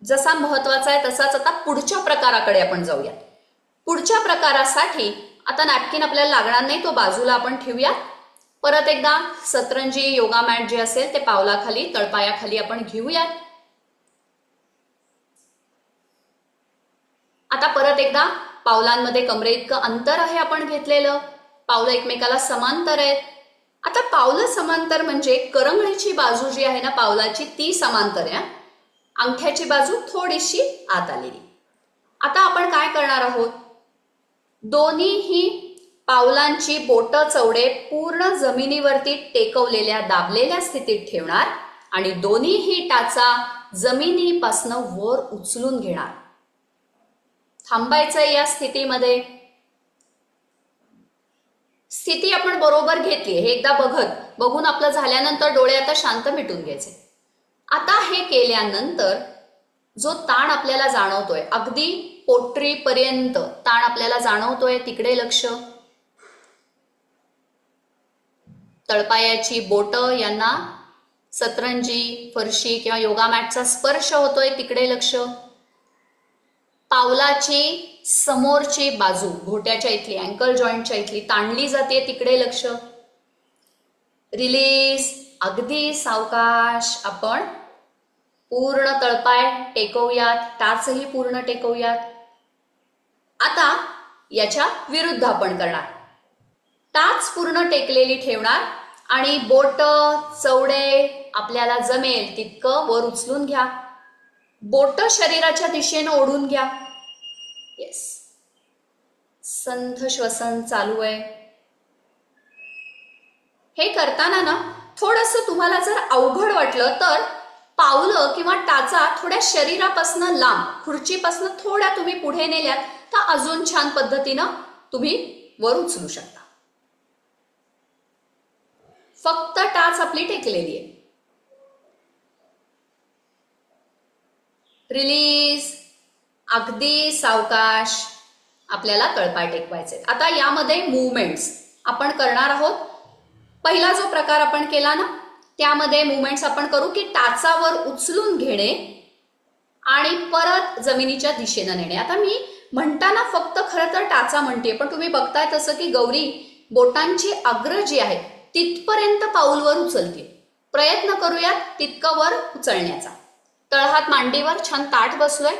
जसा महत्वाचा आहे तसाच आता पुढच्या प्रकाराकडे आपण जाऊया. पुढच्या प्रकारासाठी आता नॅपकिन आपल्याला लागणार नाही, तो बाजूला आपण ठेवूया. परत एकदा सतरंजी योगा मॅट जे असेल ते पावलाखाली, तळपायाखाली आपण घेऊयात. आता परत एकदा पावलांमध्ये कमरे इतकं अंतर आहे आपण घेतलेलं, पावलं एकमेकाला समांतर आहेत. आता पावलं समांतर म्हणजे करंगळीची बाजू जी आहे ना पावलाची ती समांतर आहे, अंगठ्याची बाजू थोडीशी आत आलेली. आता आपण काय करणार आहोत, दोन्हीही पावलांची बोट चवडे पूर्ण जमिनीवरती टेकवलेल्या दाबलेल्या स्थितीत ठेवणार आणि दोन्हीही टाचा जमिनीपासून वर उचलून घेणार. थांबायचंय या स्थितीमध्ये. स्थिती आपण बरोबर घेतली, हे एकदा बघून आपलं झाल्यानंतर डोळे आता शांत मिटून घ्यायचे. आता हे केल्यानंतर जो ताण आपल्याला जाणवतोय, अगदी पोटरीपर्यंत ताण आपल्याला जाणवतोय, तिकडे लक्ष. तळपायाची बोट यांना सतरंजी, फरशी किंवा योगा मॅटचा स्पर्श होतोय, तिकडे लक्ष. पावलाची समोरची बाजू घोट्याच्या इथली, अँकल जॉईंटच्या इथली ताणली जाते, तिकडे लक्ष. रिलीज. अगदी सावकाश आपण पूर्ण तळपाय टेकवूयात, टाचही पूर्ण टेकवूयात. आता याच्या विरुद्ध आपण करणार. टाच पूर्ण टेकलेली ठेवणार आणि बोट चवडे आपल्याला जमेल तितकं वर उचलून घ्या. बोट शरीराच्या दिशेनं ओढून घ्या. येस. संथ श्वसन चालू आहे. हे करताना ना थोडंसं तुम्हाला जर अवघड वाटलं तर पावलं किंवा टाचा थोड्या शरीरापासून लांब, खुर्चीपासून थोड्या तुम्ही पुढे नेल्यात तर अजून छान पद्धतीनं तुम्ही वर उचलू शकता. फक्त टाच आपली टेकलेली आहे. रिलीज. अगदी सावकाश आपल्याला तळपाय टेकवायचे. आता यामध्ये मूवमेंट्स आपण करणार आहोत. पहिला जो प्रकार आपण केला ना त्यामध्ये मुवमेंट्स आपण करू की टाचावर उचलून घेणे आणि परत जमिनीच्या दिशेने नेणे. आता मी म्हणताना फक्त खरं तर टाचा म्हणते, पण तुम्ही बघताय तसं की गौरी बोटांची अग्र जी आहे तिथपर्यंत पाऊलवर उचलते. प्रयत्न करूयात तितकं वर उचलण्याचा. तळहात मांडीवर छान ताठ बसलोय.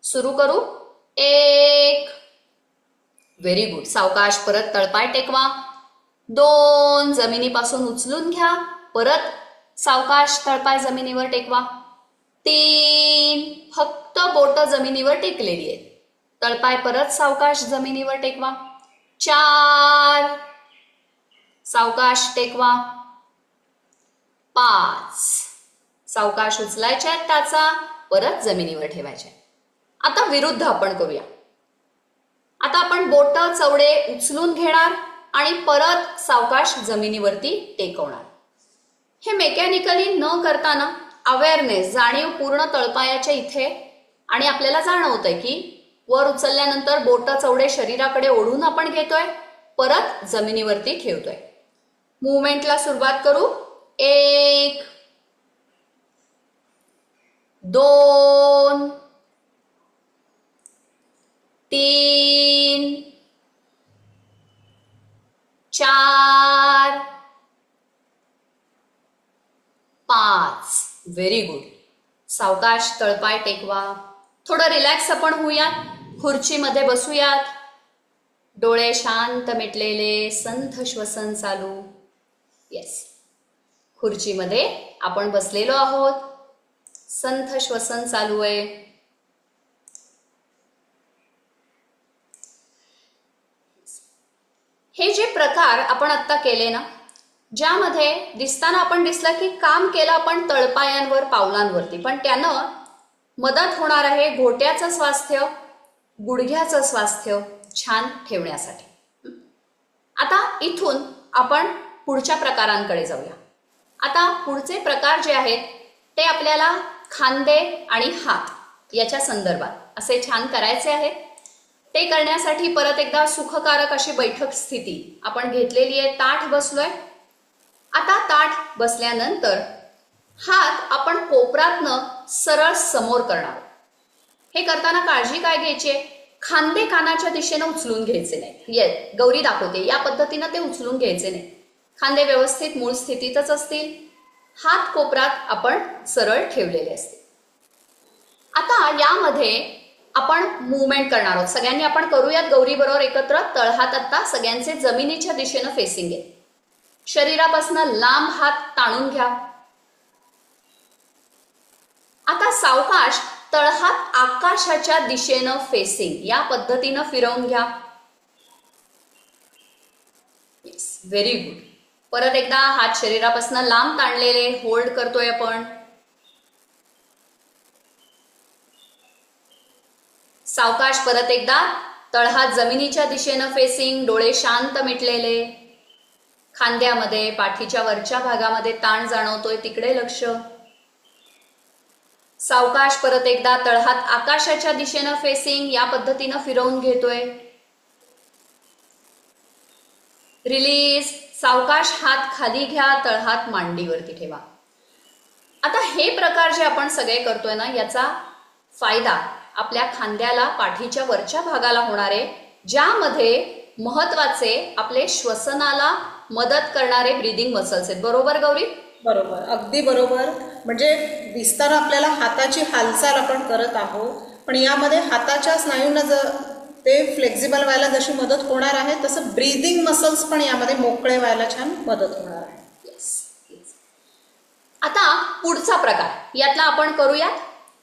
सुरू करू. 1, व्हेरी गुड. सावकाश परत तळपाय टेकवा. 2, जमिनीपासून उचलून घ्या. परत सावकाश तळपाय जमिनीवर टेकवा. 3, फक्त बोट जमिनीवर टेकलेली आहेत. तळपाय परत सावकाश जमिनीवर टेकवा. 4, सावकाश टेकवा. 5, सावकाश उचलायच्या टाचा परत जमिनीवर ठेवायच्या. आता विरुद्ध आपण करूया. आता आपण बोट चवडे उचलून घेणार आणि परत सावकाश जमिनीवरती टेकवणार. हे मेकॅनिकली न करताना अवेअरनेस, जाणीव पूर्ण तळपायाच्या इथे, आणि आपल्याला जाणवतंय की वर उचलल्यानंतर बोट चवडे शरीराकडे ओढून आपण घेतोय, परत जमिनीवरती ठेवतोय. मुवमेंटला सुरुवात करू. 1, 2, 3, 4, 5. Very good. सावकाश तळपाय टेकवा. थोडं रिलॅक्स आपण होऊयात. खुर्चीमध्ये बसूयात. डोळे शांत मिटलेले, संथ श्वसन चालू. येस, खुर्चीमध्ये आपण बसलेलो आहोत. संथ श्वसन चालू आहे. हे जे प्रकार आपण आता केले ना, ज्यामध्ये दिसताना आपण दिसलं की काम केलं आपण तळपायांवर, पावलांवरती, पण त्यानं मदत होणार आहे घोट्याचं स्वास्थ्य, गुडघ्याचं स्वास्थ्य छान ठेवण्यासाठी. आता इथून आपण पुढच्या प्रकारांकडे जाऊया. आता पुढचे प्रकार जे आहेत ते आपल्याला खांदे आणि हात याच्या संदर्भात असे छान करायचे आहेत. ते करण्यासाठी परत एकदा सुखकारक अशी बैठक स्थिती आपण घेतलेली आहे. ताठ बसलोय. आता ताठ बसल्यानंतर हात आपण कोपरातनं सरळ समोर करणार. हे करताना काळजी काय घ्यायची आहे, खांदे कानाच्या दिशेनं उचलून घ्यायचे नाही. गौरी दाखवते या पद्धतीनं ते उचलून घ्यायचे नाही. खांदे व्यवस्थित मूळ स्थितीतच असतील. हात कोपरात आपण सरळ ठेवलेले असतील. आता यामध्ये आपण मुवमेंट करणार आहोत. सगळ्यांनी आपण करूयात गौरी बरोबर एकत्र. तळहात आता सगळ्यांचे जमिनीच्या दिशेनं फेसिंग आहे. शरीरापासून लांब हात ताणून घ्या. आता सावकाश तळहात आकाशाच्या दिशेनं फेसिंग या पद्धतीनं फिरवून घ्या. Very good. परत एकदा हात शरीरापासून लांब ताणलेले होल्ड करतोय आपण. सावकाश परत एकदा तळहात जमिनीच्या दिशेनं फेसिंग, डोळे शांत मिटलेले. खांद्यामध्ये, पाठीच्या वरच्या भागामध्ये ताण जाणवतोय तिकडे लक्ष. सावकाश परत एकदा तळहात आकाशाच्या दिशेनं फेसिंग या पद्धतीनं फिरवून घेतोय. रिलीज. सावकाश हात खाली घ्या. तळहात मांडीवरती ठेवा. आता हे प्रकार जे आपण सगळे करतोय ना, याचा फायदा आपल्या खांद्याला, पाठीच्या वरच्या भागाला होणार आहे, ज्यामध्ये महत्वाचे आपले श्वसनाला मदत करणारे ब्रीदिंग मसल्स आहेत. बरोबर गौरी? बरोबर, अगदी बरोबर. म्हणजे दिसताना आपल्याला हाताची हालचाल आपण करत आहोत, पण यामध्ये हाताच्या स्नायूंना ते फ्लेक्झिबल व्हायला जशी मदत होणार आहे, तसं ब्रीदिंग मसल्स पण यामध्ये मोकळे व्हायला छान मदत होणार आहे. आता पुढचा प्रकार यातला आपण करूयात.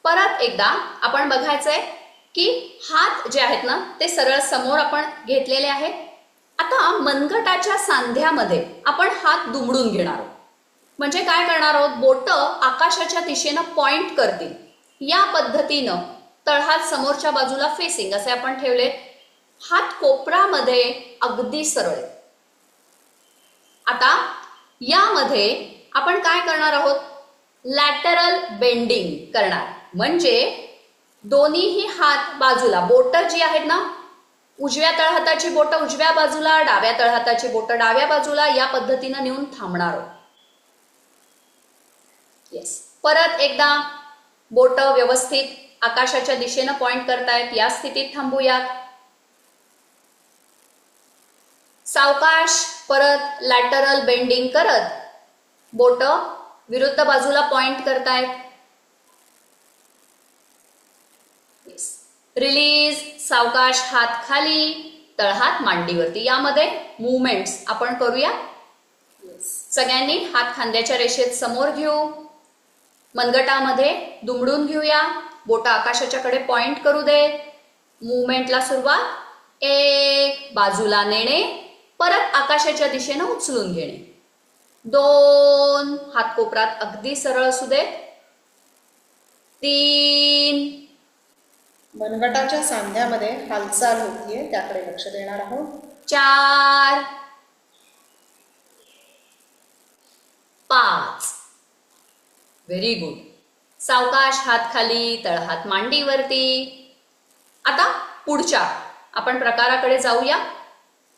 परत एकदा आपण बघायचंय की हात जे आहेत ना ते सरळ समोर आपण घेतलेले आहेत. आता मनगटाच्या सांध्यामध्ये आपण हात दुमडून घेणार आहोत. म्हणजे काय करणार आहोत, बोट आकाशाच्या दिशेनं पॉइंट करतील. या पद्धतीनं तळहात समोरच्या बाजूला फेसिंग असे आपण ठेवले. हात कोपरामध्ये अगदी सरळ. आता यामध्ये आपण काय करणार आहोत, लॅटरल बेंडिंग करणार. म्हणजे दोन्हीही हात बाजूला, बोट जी आहेत ना उजव्या तळहाताची बोटं उजव्या बाजूला, डाव्या तळहाताची बोटं डाव्या बाजूला, या पद्धतीनं नेऊन थांबणार आहोत. येस. परत एकदा बोटं व्यवस्थित आकाशाच्या दिशेनं पॉइंट करतायत, या स्थितीत थांबूयात. सावकाश परत लॅटरल बेंडिंग करत बोटं विरुद्ध बाजूला पॉइंट करतायत. रिलीज. सावकाश हात खाली, तळहात मांडीवरती. यामध्ये मुवमेंट्स आपण करूया. सगळ्यांनी हात खांद्याच्या रेषेत समोर घेऊ, मनगटामध्ये दुमडून घेऊया, बोटं आकाशाच्या कडे पॉइंट करू दे. मुवमेंटला सुरुवात. 1, बाजूला नेणे, परत आकाशाच्या दिशेनं उचलून घेणे. 2, हात कोपरात अगदी सरळ असू दे. 3, मनगटाच्या सांध्यामध्ये हालचाल होतीये, त्याकडे लक्ष देणार आहोत. 4, 5. Very good. सावकाश हात खाली, तळहात मांडीवरती. आता पुढच्या आपण प्रकाराकडे जाऊया.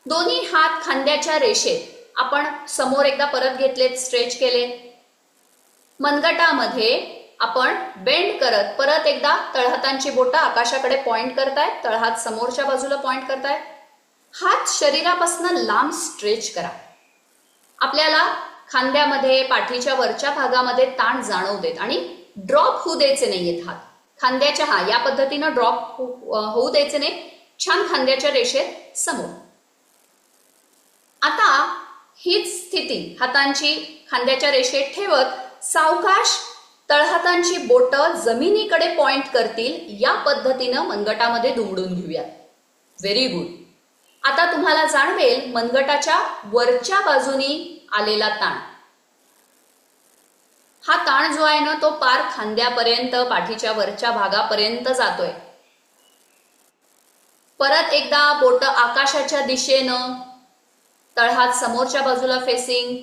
दोन्ही हात खांद्याच्या रेषेत आपण समोर एकदा परत घेतलेत, स्ट्रेच केले. मनगटामध्ये आपण बेंड करत परत एकदा तळहातांची बोटं आकाशाकडे पॉइंट करतायत, तळहात समोरच्या बाजूला पॉइंट करतायत. हात शरीरापासून लांब स्ट्रेच करा. आपल्याला खांद्यामध्ये, पाठीच्या वरच्या भागामध्ये ताण जाणवू देत आणि ड्रॉप होऊ द्यायचे नाहीयेत हात. खांद्याच्या या पद्धतीनं ड्रॉप होऊ द्यायचे नाही. छान खांद्याच्या रेषेत समोर. आता हीच स्थिती हातांची खांद्याच्या रेषेत ठेवत सावकाश तळहातांची बोटं जमिनीकडे पॉइंट करतील, या पद्धतीनं मनगटामध्ये दुमडून घेऊयात. Very good. आता तुम्हाला जाणवेल मनगटाच्या वरच्या बाजूनी आलेला ताण. हा ताण जो आहे ना, तो पार खांद्यापर्यंत, पाठीच्या वरच्या भागापर्यंत जातोय. परत एकदा बोटं आकाशाच्या दिशेनं, तळहात समोरच्या बाजूला फेसिंग.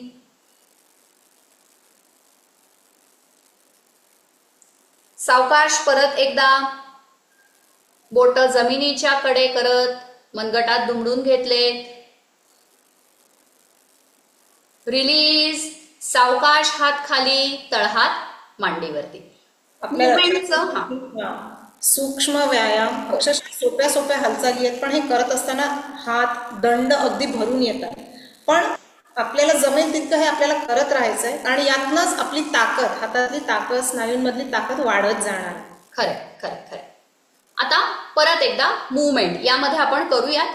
सावकाश परत एकदा बोटं जमिनीच्या कडे करत मनगटात दुमडून घेतले. रिलीज. सावकाश हात खाली, तळहात मांडीवरती. सूक्ष्म व्यायाम, अक्षरशः सोप्या सोप्या हालचाली आहेत, पण हे करत असताना हात दंड अगदी भरून येतात. पण आपल्याला जमेल तितकं हे आपल्याला करत राहायचंय आणि यातनंच आपली ताकद, हातातली ताकद, स्नायूंमधली ताकद वाढत जाणार. खरं खरं खरं. आता परत एकदा मुवमेंट यामध्ये आपण करूयात.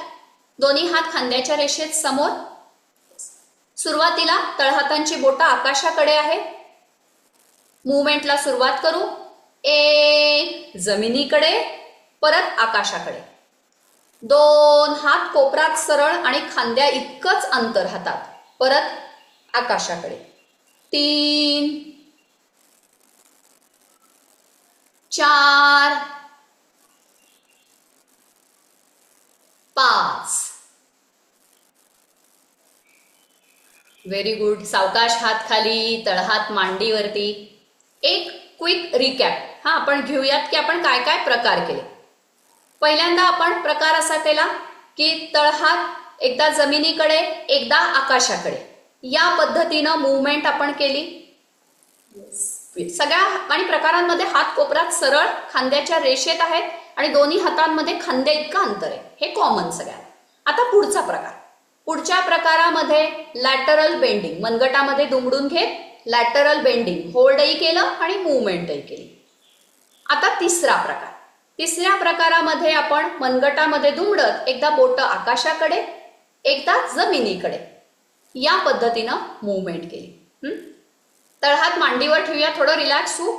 दोन्ही हात खांद्याच्या रेषेत समोर. सुरुवातीला तळहातांची बोटं आकाशाकडे आहे. मुवमेंटला सुरुवात करू. 1, जमिनीकडे, परत आकाशाकडे. 2, हात कोपरात सरळ आणि खांद्या इतकंच अंतर हातात, परत आकाशाकडे. 3, 4, 5. Very good. सावकाश हात खाली, तळहात मांडीवरती. एक क्विक रिकॅप आपण घेऊयात की आपण काय काय प्रकार केले. पहिल्यांदा आपण प्रकार असा केला की तळहात एकदा जमिनीकडे, एकदा आकाशाकडे, या पद्धतीनं मुवमेंट आपण केली. सगळ्या आणि प्रकारांमध्ये हात कोपरात सरळ खांद्याच्या रेषेत आहेत आणि दोन्ही हातांमध्ये खांद्या इतकं अंतर आहे. हे कॉमन सगळ्यात. आता पुढचा प्रकार. पुढच्या प्रकारामध्ये लॅटरल बेंडिंग, मनगटामध्ये दुमडून घेत लॅटरल बेंडिंग, होल्डही केलं आणि मुवमेंटही केली. आता तिसरा प्रकार. तिसऱ्या प्रकारामध्ये आपण मनगटामध्ये दुमडत एकदा बोटं आकाशाकडे, एकदा जमिनीकडे, या पद्धतीनं मुवमेंट केली. तळहात मांडीवर ठेवूया, थोडं रिलॅक्स होऊ.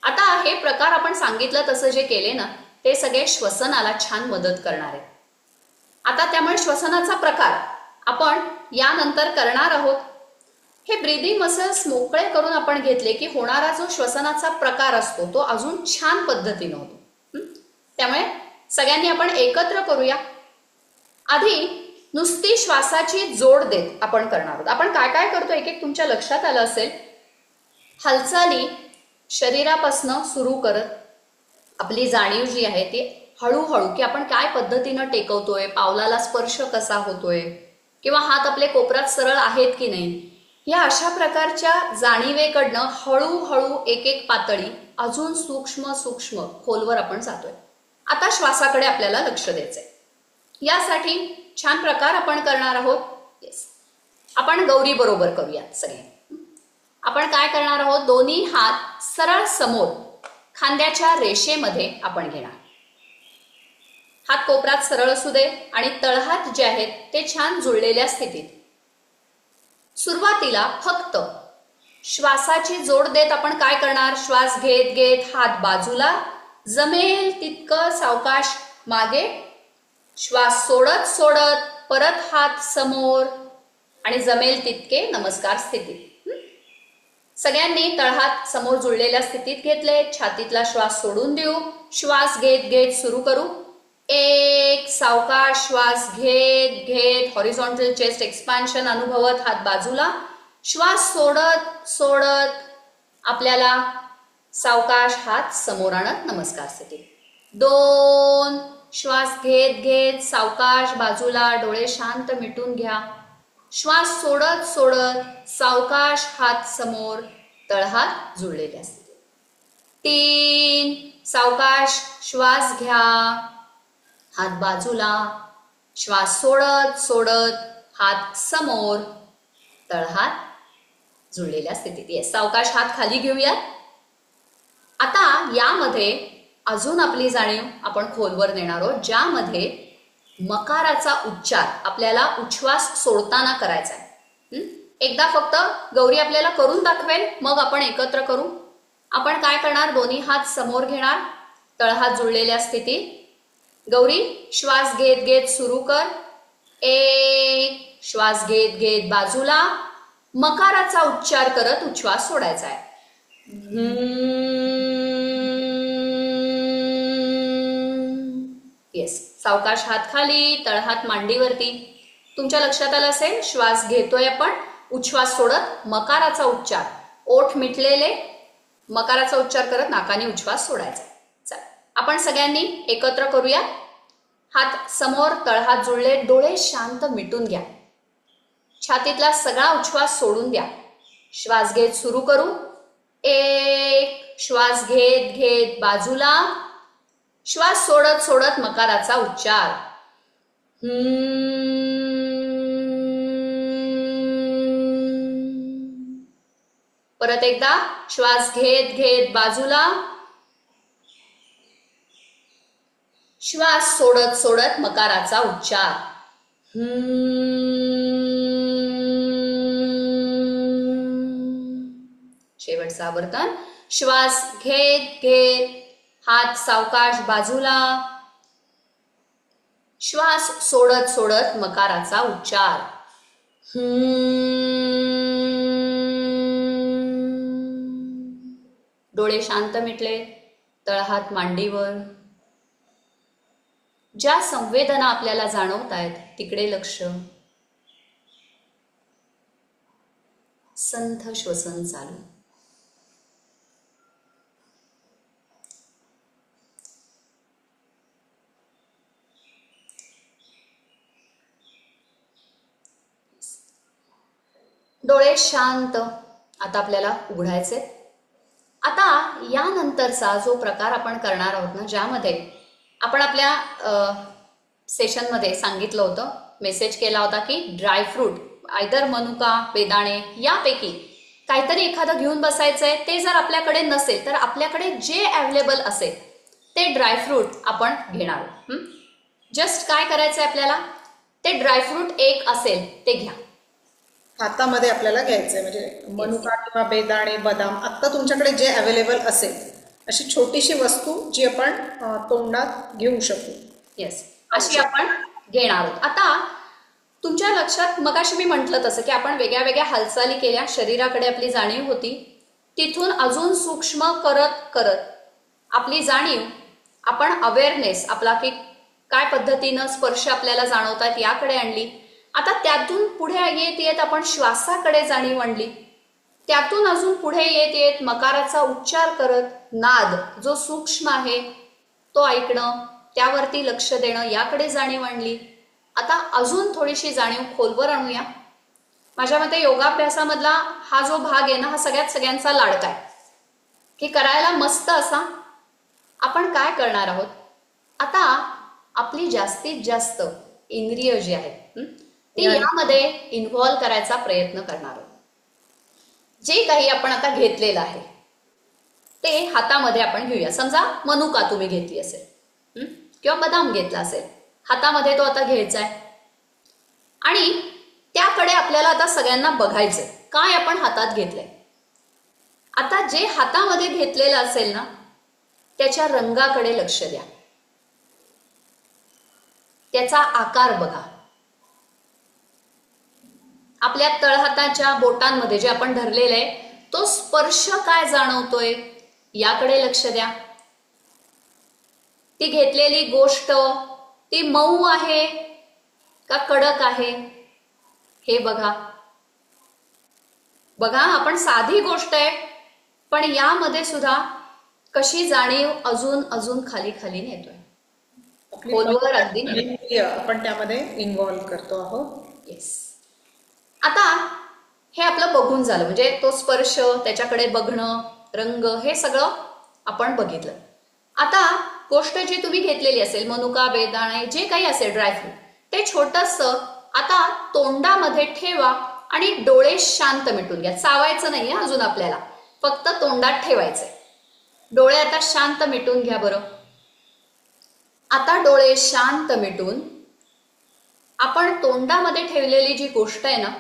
आता हे प्रकार आपण सांगितलं तसं जे केले ना, ते सगळे श्वसनाला छान मदत करणार आहेत. आता त्यामुळे श्वसनाचा प्रकार आपण यानंतर करणार आहोत. हे ब्रीदिंग मसल्स मोकळे करून आपण घेतले की होणारा जो श्वसनाचा प्रकार असतो तो अजून छान पद्धतीने होतो. त्यामुळे सगळ्यांनी आपण एकत्र करूया. आधी नुसती श्वासाची जोड देत आपण करणार आहोत. आपण काय काय करतो एक एक तुमच्या लक्षात आलं असेल. हालचाली शरीरापासून सुरू करत आपली जाणीव जी आहे ती हळूहळू की आपण काय पद्धतीनं टेकवतोय, पावलाला स्पर्श कसा होतोय किंवा हात आपले कोपरात सरळ आहेत की नाही, या अशा प्रकारच्या जाणीवेकडनं हळूहळू एक एक पातळी अजून सूक्ष्म सूक्ष्म खोलवर आपण जातोय. आता श्वासाकडे आपल्याला लक्ष द्यायचंय. यासाठी छान प्रकार आपण करणार आहोत. येस, आपण गौरी बरोबर करूयात सगळे. आपण काय करणार आहोत, दोन्ही हात सरळ समोर खांद्याच्या रेषेमध्ये आपण घेणार. हात कोपरात सरळ असू दे आणि तळहात जे आहेत ते छान जुळलेल्या स्थितीत. सुरुवातीला फक्त श्वासाची जोड देत आपण काय करणार, श्वास घेत घेत हात बाजूला, जमेल तितकं सावकाश मागे, श्वास सोडत सोडत परत हात समोर आणि जमेल तितके नमस्कार स्थितीत. सगळ्यांनी तळहात समोर जुळलेल्या स्थितीत घेतले. छातीतला श्वास सोडून देऊ. श्वास घेत घेत सुरू करू. एक, सावकाश श्वास घेत घेत हॉरिझॉन्टल चेस्ट एक्सपान्शन अनुभवत हात बाजूला, श्वास सोडत सोडत आपल्याला सावकाश हात समोर आणत नमस्कार स्थिती. 2, श्वास घेत घेत सावकाश बाजूला, डोळे शांत मिटून घ्या. श्वास सोडत सोडत सावकाश हात समोर, तळहात जुळलेले असतील. 3, सावकाश श्वास घ्या, हात बाजूला, श्वास सोडत सोडत हात समोर, तळहात जुळलेल्या स्थितीत. येस, सावकाश हात खाली घेऊयात. आता यामध्ये अजून आपली जाणीव आपण खोलवर नेणार आहोत, ज्यामध्ये मकाराचा उच्चार आपल्याला उच्छ्वास सोडताना करायचा आहे. एकदा फक्त गौरी आपल्याला करून दाखवेल, मग आपण एकत्र करू. आपण काय करणार, दोन्ही हात समोर घेणार, तळहात जुळलेल्या स्थितीत. गौरी, श्वास घेत घेत सुरू कर. 1, श्वास घेत घेत बाजूला, मकाराचा उच्चार करत उच्छ्वास सोडायचा आहे. येस, सावकाश हात खाली, तळहात मांडीवरती. तुमच्या लक्षात आलं असेल, श्वास घेतोय आपण, उच्छ्वास सोडत मकाराचा उच्चार, ओठ मिटलेले, मकाराचा उच्चार करत नाकाने उच्छ्वास सोडायचा. चला, आपण सगळ्यांनी एकत्र करूया. हात समोर, तळहात जुळले, डोळे शांत मिटून घ्या. छातीतला सगळा उच्छ्वास सोडून द्या. श्वास घेत सुरू करू. 1, श्वास घेत घेत बाजूला, श्वास सोडत सोडत मकाराचा उच्चार. परत एकदा श्वास घेत घेत बाजूला, श्वास सोडत सोडत मकाराचा उच्चार. शेवटचा आवर्तन. श्वास घेत घेत हात सावकाश बाजूला, श्वास सोडत सोडत मकाराचा उच्चार. डोळे शांत मिटले, तळहात मांडीवर. ज्या संवेदना आपल्याला जाणवत आहेत तिकडे लक्ष. संथ श्वसन चालू. डोळे शांत आता आपल्याला उघडायचे. आता यानंतरचा जो प्रकार आपण करणार आहोत ना, ज्यामध्ये आपण आपल्या सेशनमध्ये सांगितलं होतं, मेसेज केला होता की ड्रायफ्रूट, आयदर मनुका, बेदाणे यापैकी काहीतरी एखादं घेऊन बसायचंय. ते जर आपल्याकडे नसेल तर आपल्याकडे जे अवेलेबल असेल ते ड्रायफ्रूट आपण घेणार आहोत. जस्ट काय करायचंय आपल्याला, ते ड्रायफ्रूट एक असेल ते घ्या. हातामध्ये आपल्याला घ्यायचंय, म्हणजे मनुका किंवा बेदाणे, बदाम, आत्ता तुमच्याकडे जे अवेलेबल असेल अशी छोटीशी वस्तू जी आपण तोंडात घेऊ शकू. येस, अशी आपण घेणार आहोत. आता तुमच्या लक्षात मगाशी मी म्हटलं तसं की आपण वेगळ्या वेगळ्या हालचाली केल्या, शरीराकडे आपली जाणीव होती. तिथून अजून सूक्ष्म करत करत आपली जाणीव, आपण अवेअरनेस आपला की काय पद्धतीनं स्पर्श आपल्याला जाणवतात याकडे आणली. आता त्यातून पुढे येत येत आपण श्वासाकडे जाणीव आणली. त्यातून अजून पुढे येत येत मकाराचा उच्चार करत नाद जो सूक्ष्म आहे तो ऐकणं, त्यावरती लक्ष देणं, याकडे जाणीव आणली. आता अजून थोडीशी जाणीव खोलवर आणूया. माझ्या मते योगाभ्यासामधला हा जो भाग आहे ना, हा सगळ्यांचा लाडका आहे, की करायला मस्त असा. आपण काय करणार आहोत, आता आपली जास्तीत जास्त इंद्रिय जी आहेत ती यामध्ये इन्व्हॉल्व करायचा प्रयत्न करणार आहोत. जे काही आपण आता घेतलेलं आहे ते हातामध्ये आपण घेऊया. समजा मनुका तुम्ही घेतली असेल किंवा बदाम घेतला असेल, हातामध्ये तो आता घ्यायचा आहे आणि त्याकडे आपल्याला आता सगळ्यांना बघायचंय काय आपण हातात घेतलंय. आता जे हातामध्ये घेतलेलं असेल ना, त्याच्या रंगाकडे लक्ष द्या, त्याचा आकार बघा. आपल्या तळहाताच्या बोटांमध्ये जे आपण धरलेलं आहे तो स्पर्श काय जाणवतोय याकडे लक्ष द्या. ती घेतलेली गोष्ट ती मऊ आहे का कडक आहे हे बघा. बघा, आपण साधी गोष्ट आहे पण यामध्ये सुद्धा कशी जाणीव अजून अजून खाली खाली नेतोय, खोलवर अगदी नेतोय. आपण त्यामध्ये इन्व्हॉल्व करतो आहोत. येस. आता हे आपलं बघून झालं, म्हणजे तो स्पर्श, त्याच्याकडे बघणं, रंग, हे सगळं आपण बघितलं. आता गोष्ट जी तुम्ही घेतलेली असेल, मनुका, बेदाणे, जे काही असेल, ड्रायफ्रूट, ते छोटस आता तोंडामध्ये ठेवा आणि डोळे शांत मिटून घ्या. चावायचं नाहीये अजून आपल्याला, फक्त तोंडात ठेवायचंय. डोळे आता शांत मिटून घ्या बरं. आता डोळे शांत मिटून आपण तोंडामध्ये ठेवलेली जी गोष्ट आहे ना,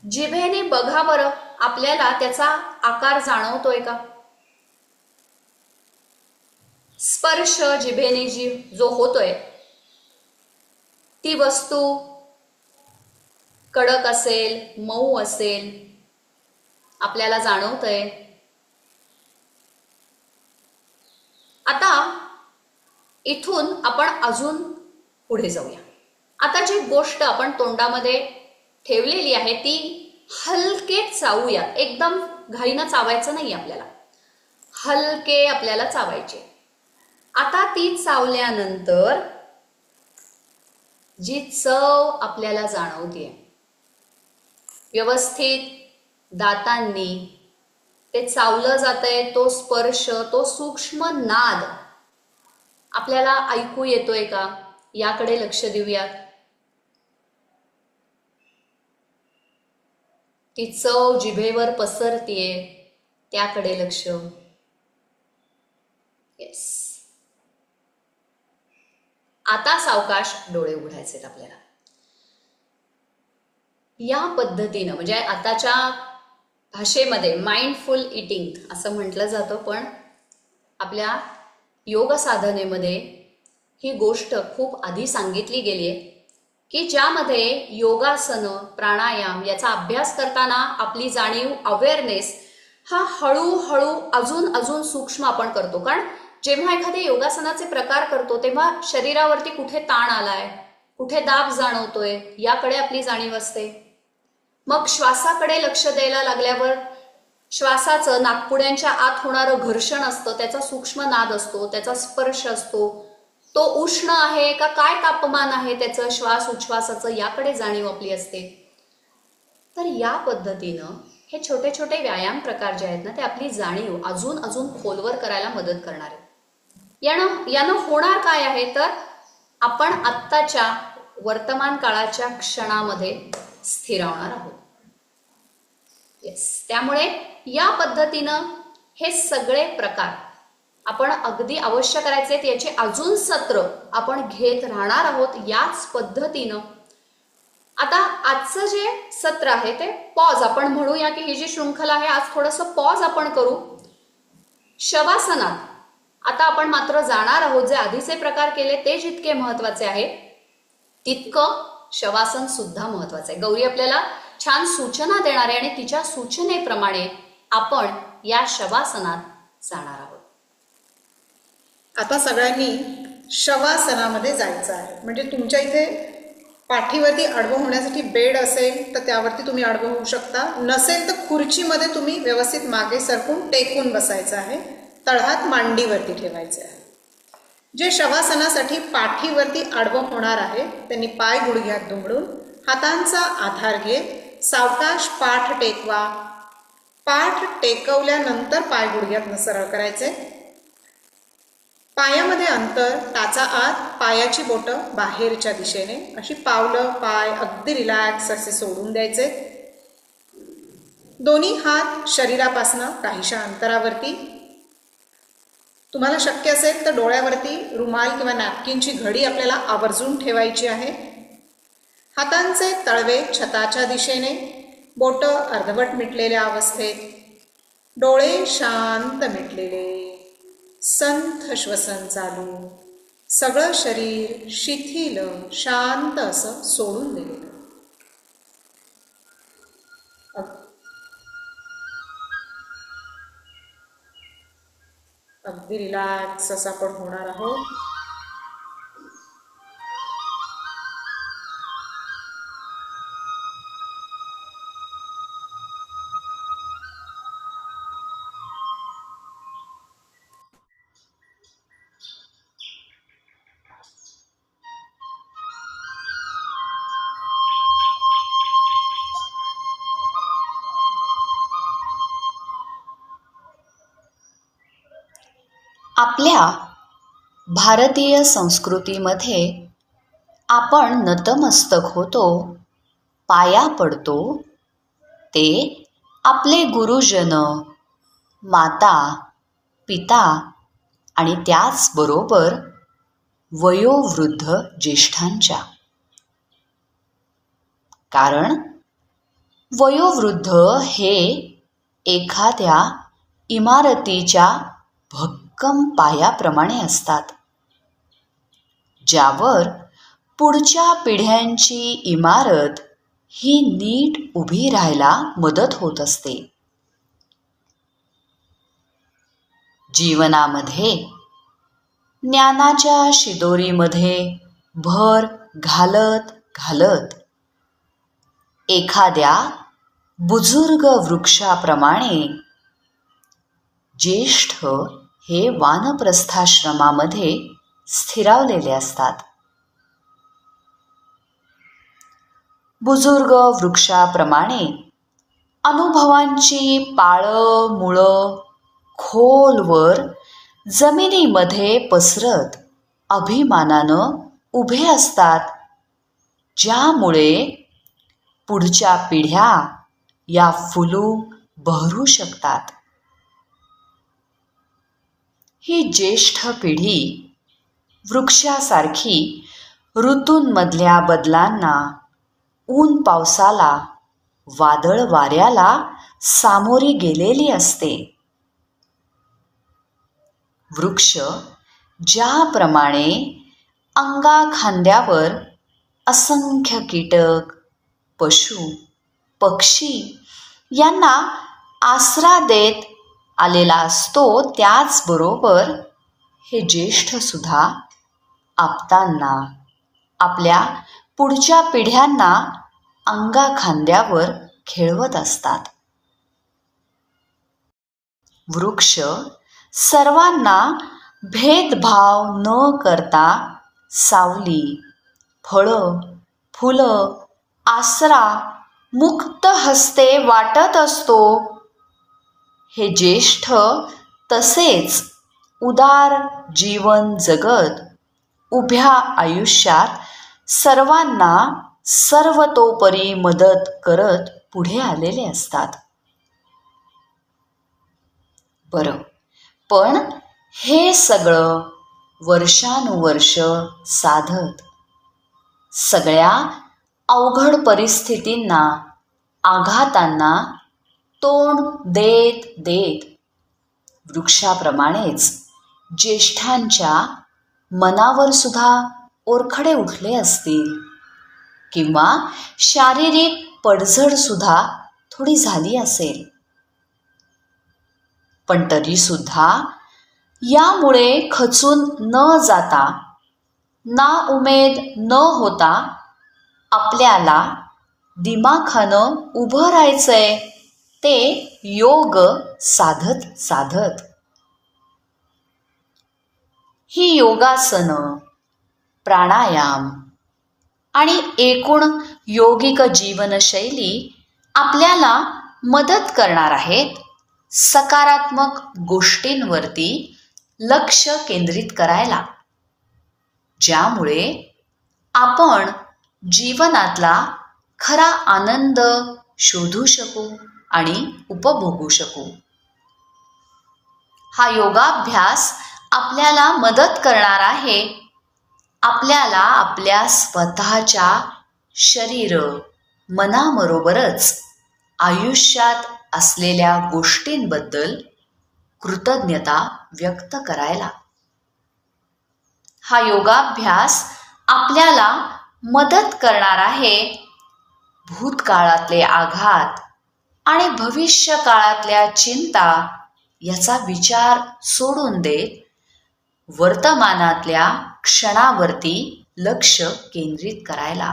जिभेने बघा बरं, आपल्याला त्याचा आकार जाणवतोय का? स्पर्श जिभेने जो होतोय, ती वस्तू कडक असेल, मऊ असेल, आपल्याला जाणवतंय. आता इथून आपण अजून पुढे जाऊया. आता जी गोष्ट आपण तोंडामध्ये ठेवलेली आहे ती हलके चावूया. एकदम घाईनं चावायचं नाही आपल्याला, हलके आपल्याला चावायचे. आता ती चावल्यानंतर जी चव आपल्याला जाणवते, व्यवस्थित दातांनी ते चावलं जातंय, तो स्पर्श, तो सूक्ष्म नाद आपल्याला ऐकू येतोय का याकडे लक्ष देऊयात. ती चव जिभेवर पसरतीये त्याकडे लक्ष. येस. आता सावकाश डोळे उघडायचे आपल्याला. या पद्धतीनं, म्हणजे आताच्या भाषेमध्ये माइंडफुल इटिंग असं म्हटलं जातं, पण आपल्या योग साधनेमध्ये ही गोष्ट खूप आधी सांगितली गेली आहे की ज्यामध्ये योगासन, प्राणायाम याचा अभ्यास करताना आपली जाणीव, अवेअरनेस हा हळूहळू अजून अजून सूक्ष्म आपण करतो. कारण जेव्हा एखादे योगासनाचे प्रकार करतो तेव्हा शरीरावरती कुठे ताण आलाय, कुठे दाब जाणवतोय याकडे आपली जाणीव असते. मग श्वासाकडे लक्ष द्यायला लागल्यावर श्वासाचं नाकपुड्यांच्या आत होणारं घर्षण असतं, त्याचा सूक्ष्म नाद असतो, त्याचा स्पर्श असतो, तो उष्ण आहे का काय तापमान आहे त्याचं, श्वास उच्छ्वासाचं, याकडे जाणीव आपली असते. तर या पद्धतीनं हे छोटे छोटे व्यायाम प्रकार जे आहेत ना, ते आपली जाणीव अजून अजून खोलवर करायला मदत करणार आहे. यानं होणार काय आहे, तर आपण आत्ताच्या वर्तमान काळाच्या क्षणामध्ये स्थिरावणार आहोत. येस. त्यामुळे या पद्धतीनं हे सगळे प्रकार आपण अगदी अवश्य करायचे आहेत. याचे अजून सत्र आपण घेत राहणार आहोत याच पद्धतीनं. आता आजचं जे सत्र आहे ते पॉज आपण म्हणूया की ही जी शृंखला आहे आज थोडंसं पॉज आपण करू. शवासनात आता आपण मात्र जाणार आहोत. जे आधीचे प्रकार केले ते जितके महत्वाचे आहे तितकं शवासन सुद्धा महत्वाचं आहे. गौरी आपल्याला छान सूचना देणार आहे आणि तिच्या सूचनेप्रमाणे आपण या शवासनात जाणार आहोत. आता सगळ्यांनी शवासनामध्ये जायचं आहे. म्हणजे तुमच्या इथे पाठीवरती आडवं होण्यासाठी बेड असेल तर त्यावरती तुम्ही आडवं होऊ शकता. नसेल तर खुर्चीमध्ये तुम्ही व्यवस्थित मागे सरकून टेकून बसायचं आहे. तळहात मांडीवरती ठेवायचे आहे. जे शवासनासाठी पाठीवरती आडवं होणार आहे त्यांनी पाय गुडघ्यात दुमडून हातांचा आधार घेत सावकाश पाठ टेकवा. पाठ टेकवल्यानंतर पाय गुडघ्यात सरळ करायचे. पायामध्ये अंतर, टाचा आत, पायाची बोटं बाहेरच्या दिशेने, अशी पावलं पाय अगदी रिलॅक्स असे सोडून द्यायचे. दोन्ही हात शरीरापासनं काहीशा अंतरावरती. तुम्हाला शक्य असेल तर डोळ्यावरती रुमाल किंवा नॅपकिनची घडी आपल्याला आवर्जून ठेवायची आहे. हातांचे तळवे छताच्या दिशेने, बोटं अर्धवट मिटलेल्या अवस्थेत, डोळे शांत मिटलेले, संथ श्वसन चालू, सगळं शरीर शिथिल शांत असं सोडून दिलेलं. अगदी रिलॅक्स असं आपण होणार आहोत. आपल्या भारतीय संस्कृतीमध्ये आपण नतमस्तक होतो, पाया पडतो, ते आपले गुरुजन, माता, पिता आणि त्याचबरोबर वयोवृद्ध ज्येष्ठांच्या. कारण वयोवृद्ध हे एखाद्या इमारतीच्या भक्कम पायाप्रमाणे असतात, ज्यावर पुढच्या पिढ्यांची इमारत ही नीट उभी राहायला मदत होत असते. जीवनामध्ये ज्ञानाच्या शिदोरीमध्ये भर घालत घालत एखाद्या बुजुर्ग वृक्षाप्रमाणे ज्येष्ठ हे वानप्रस्थाश्रमामध्ये स्थिरावलेले असतात. बुजुर्ग वृक्षाप्रमाणे अनुभवांची पाळं मुळं खोलवर जमिनीमध्ये पसरत अभिमानानं उभे असतात, ज्यामुळे पुढच्या पिढ्या या फुलू बहरू शकतात. ही ज्येष्ठ पिढी वृक्षासारखी ऋतूंमधल्या बदलांना, ऊन पावसाला, वादळ वाऱ्याला सामोरी गेलेली असते. वृक्ष ज्याप्रमाणे अंगाखांद्यावर असंख्य कीटक, पशु, पक्षी यांना आसरा देत आलेला असतो, त्याचबरोबर हे ज्येष्ठ सुद्धा आपतांना, आपल्या पुढच्या पिढ्यांना अंगाखांद्यावर खेळवत असतात. वृक्ष सर्वांना भेदभाव न करता सावली, फळं, फुलं, आसरा मुक्त हस्ते वाटत असतो. हे ज्येष्ठ तसेच उदार जीवन जगत उभ्या आयुष्यात सर्वांना सर्वतोपरी मदत करत पुढे आलेले असतात. बरं, पण हे सगळं वर्षानुवर्ष साधत, सगळ्या अवघड परिस्थितींना, आघातांना तोंड देत देत वृक्षाप्रमाणेच ज्येष्ठांच्या मनावर सुद्धा ओरखडे उठले असतील किंवा शारीरिक पडझड सुद्धा थोडी झाली असेल. पण तरी सुद्धा यामुळे खचून न जाता, नाउमेद न होता आपल्याला दिमाखानं उभं राहायचंय, ते योग साधत साधत. ही योगासनं, प्राणायाम आणि एकूण योगिक जीवनशैली आपल्याला मदत करणार आहेत सकारात्मक गोष्टींवरती लक्ष केंद्रित करायला, ज्यामुळे आपण जीवनातला खरा आनंद शोधू शकू आणि उपभोगू शकू. हा योगाभ्यास आपल्याला मदत करणार आहे आपल्याला आपल्या स्वतःच्या शरीर मनाबरोबरच आयुष्यात असलेल्या गोष्टींबद्दल कृतज्ञता व्यक्त करायला. हा योगाभ्यास आपल्याला मदत करणार आहे भूतकाळातले आघात आणि भविष्य काळातल्या चिंता याचा विचार सोडून देत वर्तमानातल्या क्षणावरती लक्ष केंद्रित करायला.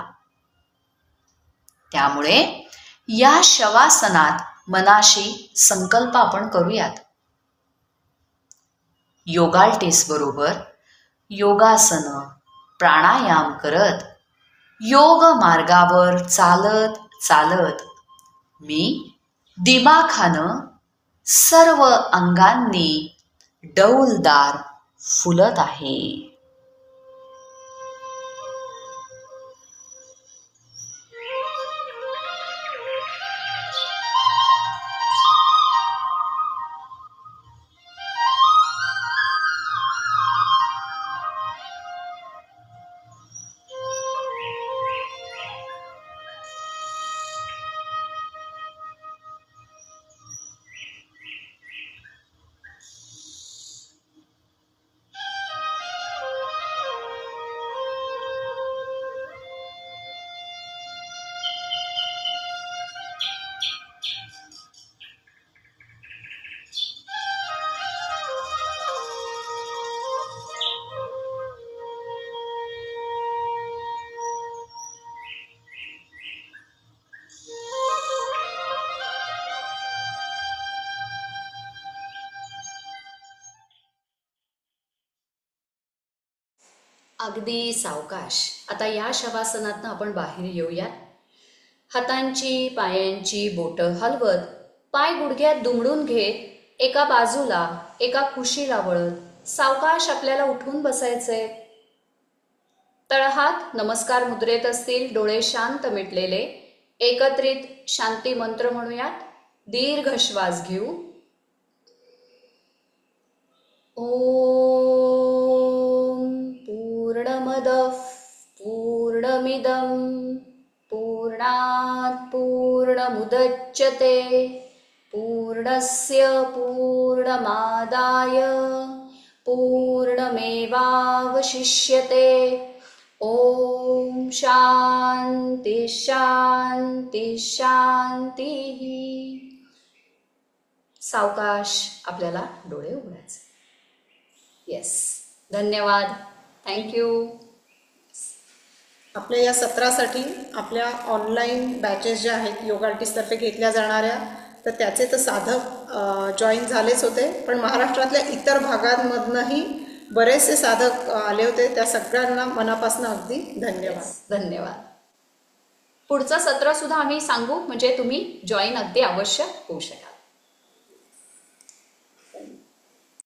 त्यामुळे या शवासनात मनाशी संकल्प आपण करूयात. योगाल्टिस बरोबर योगासनं, प्राणायाम करत योग मार्गावर चालत चालत मी दिमाखानं सर्व अंगांनी डौलदार फुलत आहे. अगदी सावकाश आता या शवासनातनं आपण बाहेर येऊयात. हातांची पायांची बोटं हलवत पाय गुडघ्यात दुमडून घेत एका बाजूला एका कुशीला वळत सावकाश आपल्याला उठून बसायचंय. तळहात नमस्कार मुद्रेत असतील, डोळे शांत मिटलेले. एकत्रित शांती मंत्र म्हणूयात. दीर्घ श्वास घेऊ. पूर्णमदः पूर्णमिदं पूर्णात् पूर्णमुदच्यते पूर्णस्य पूर्णमादाय पूर्णमेवावशिष्यते. ओम शांती शांती शांती. सावकाश आपल्याला डोळे उघडायचे. येस, धन्यवाद, थँक्यू. आपल्या या सत्रासाठी आपल्या ऑनलाईन बॅचेस ज्या आहेत योगाल्टिसतर्फे घेतल्या जाणाऱ्या, तर त्याचे तर साधक जॉईन झालेच होते, पण महाराष्ट्रातल्या इतर भागांमधनंही बरेचसे साधक आले होते. त्या सगळ्यांना मनापासून अगदी धन्यवाद. धन्यवाद. पुढचं सत्र सुद्धा आम्ही सांगू म्हणजे तुम्ही जॉईन अगदी अवश्य होऊ शकाल.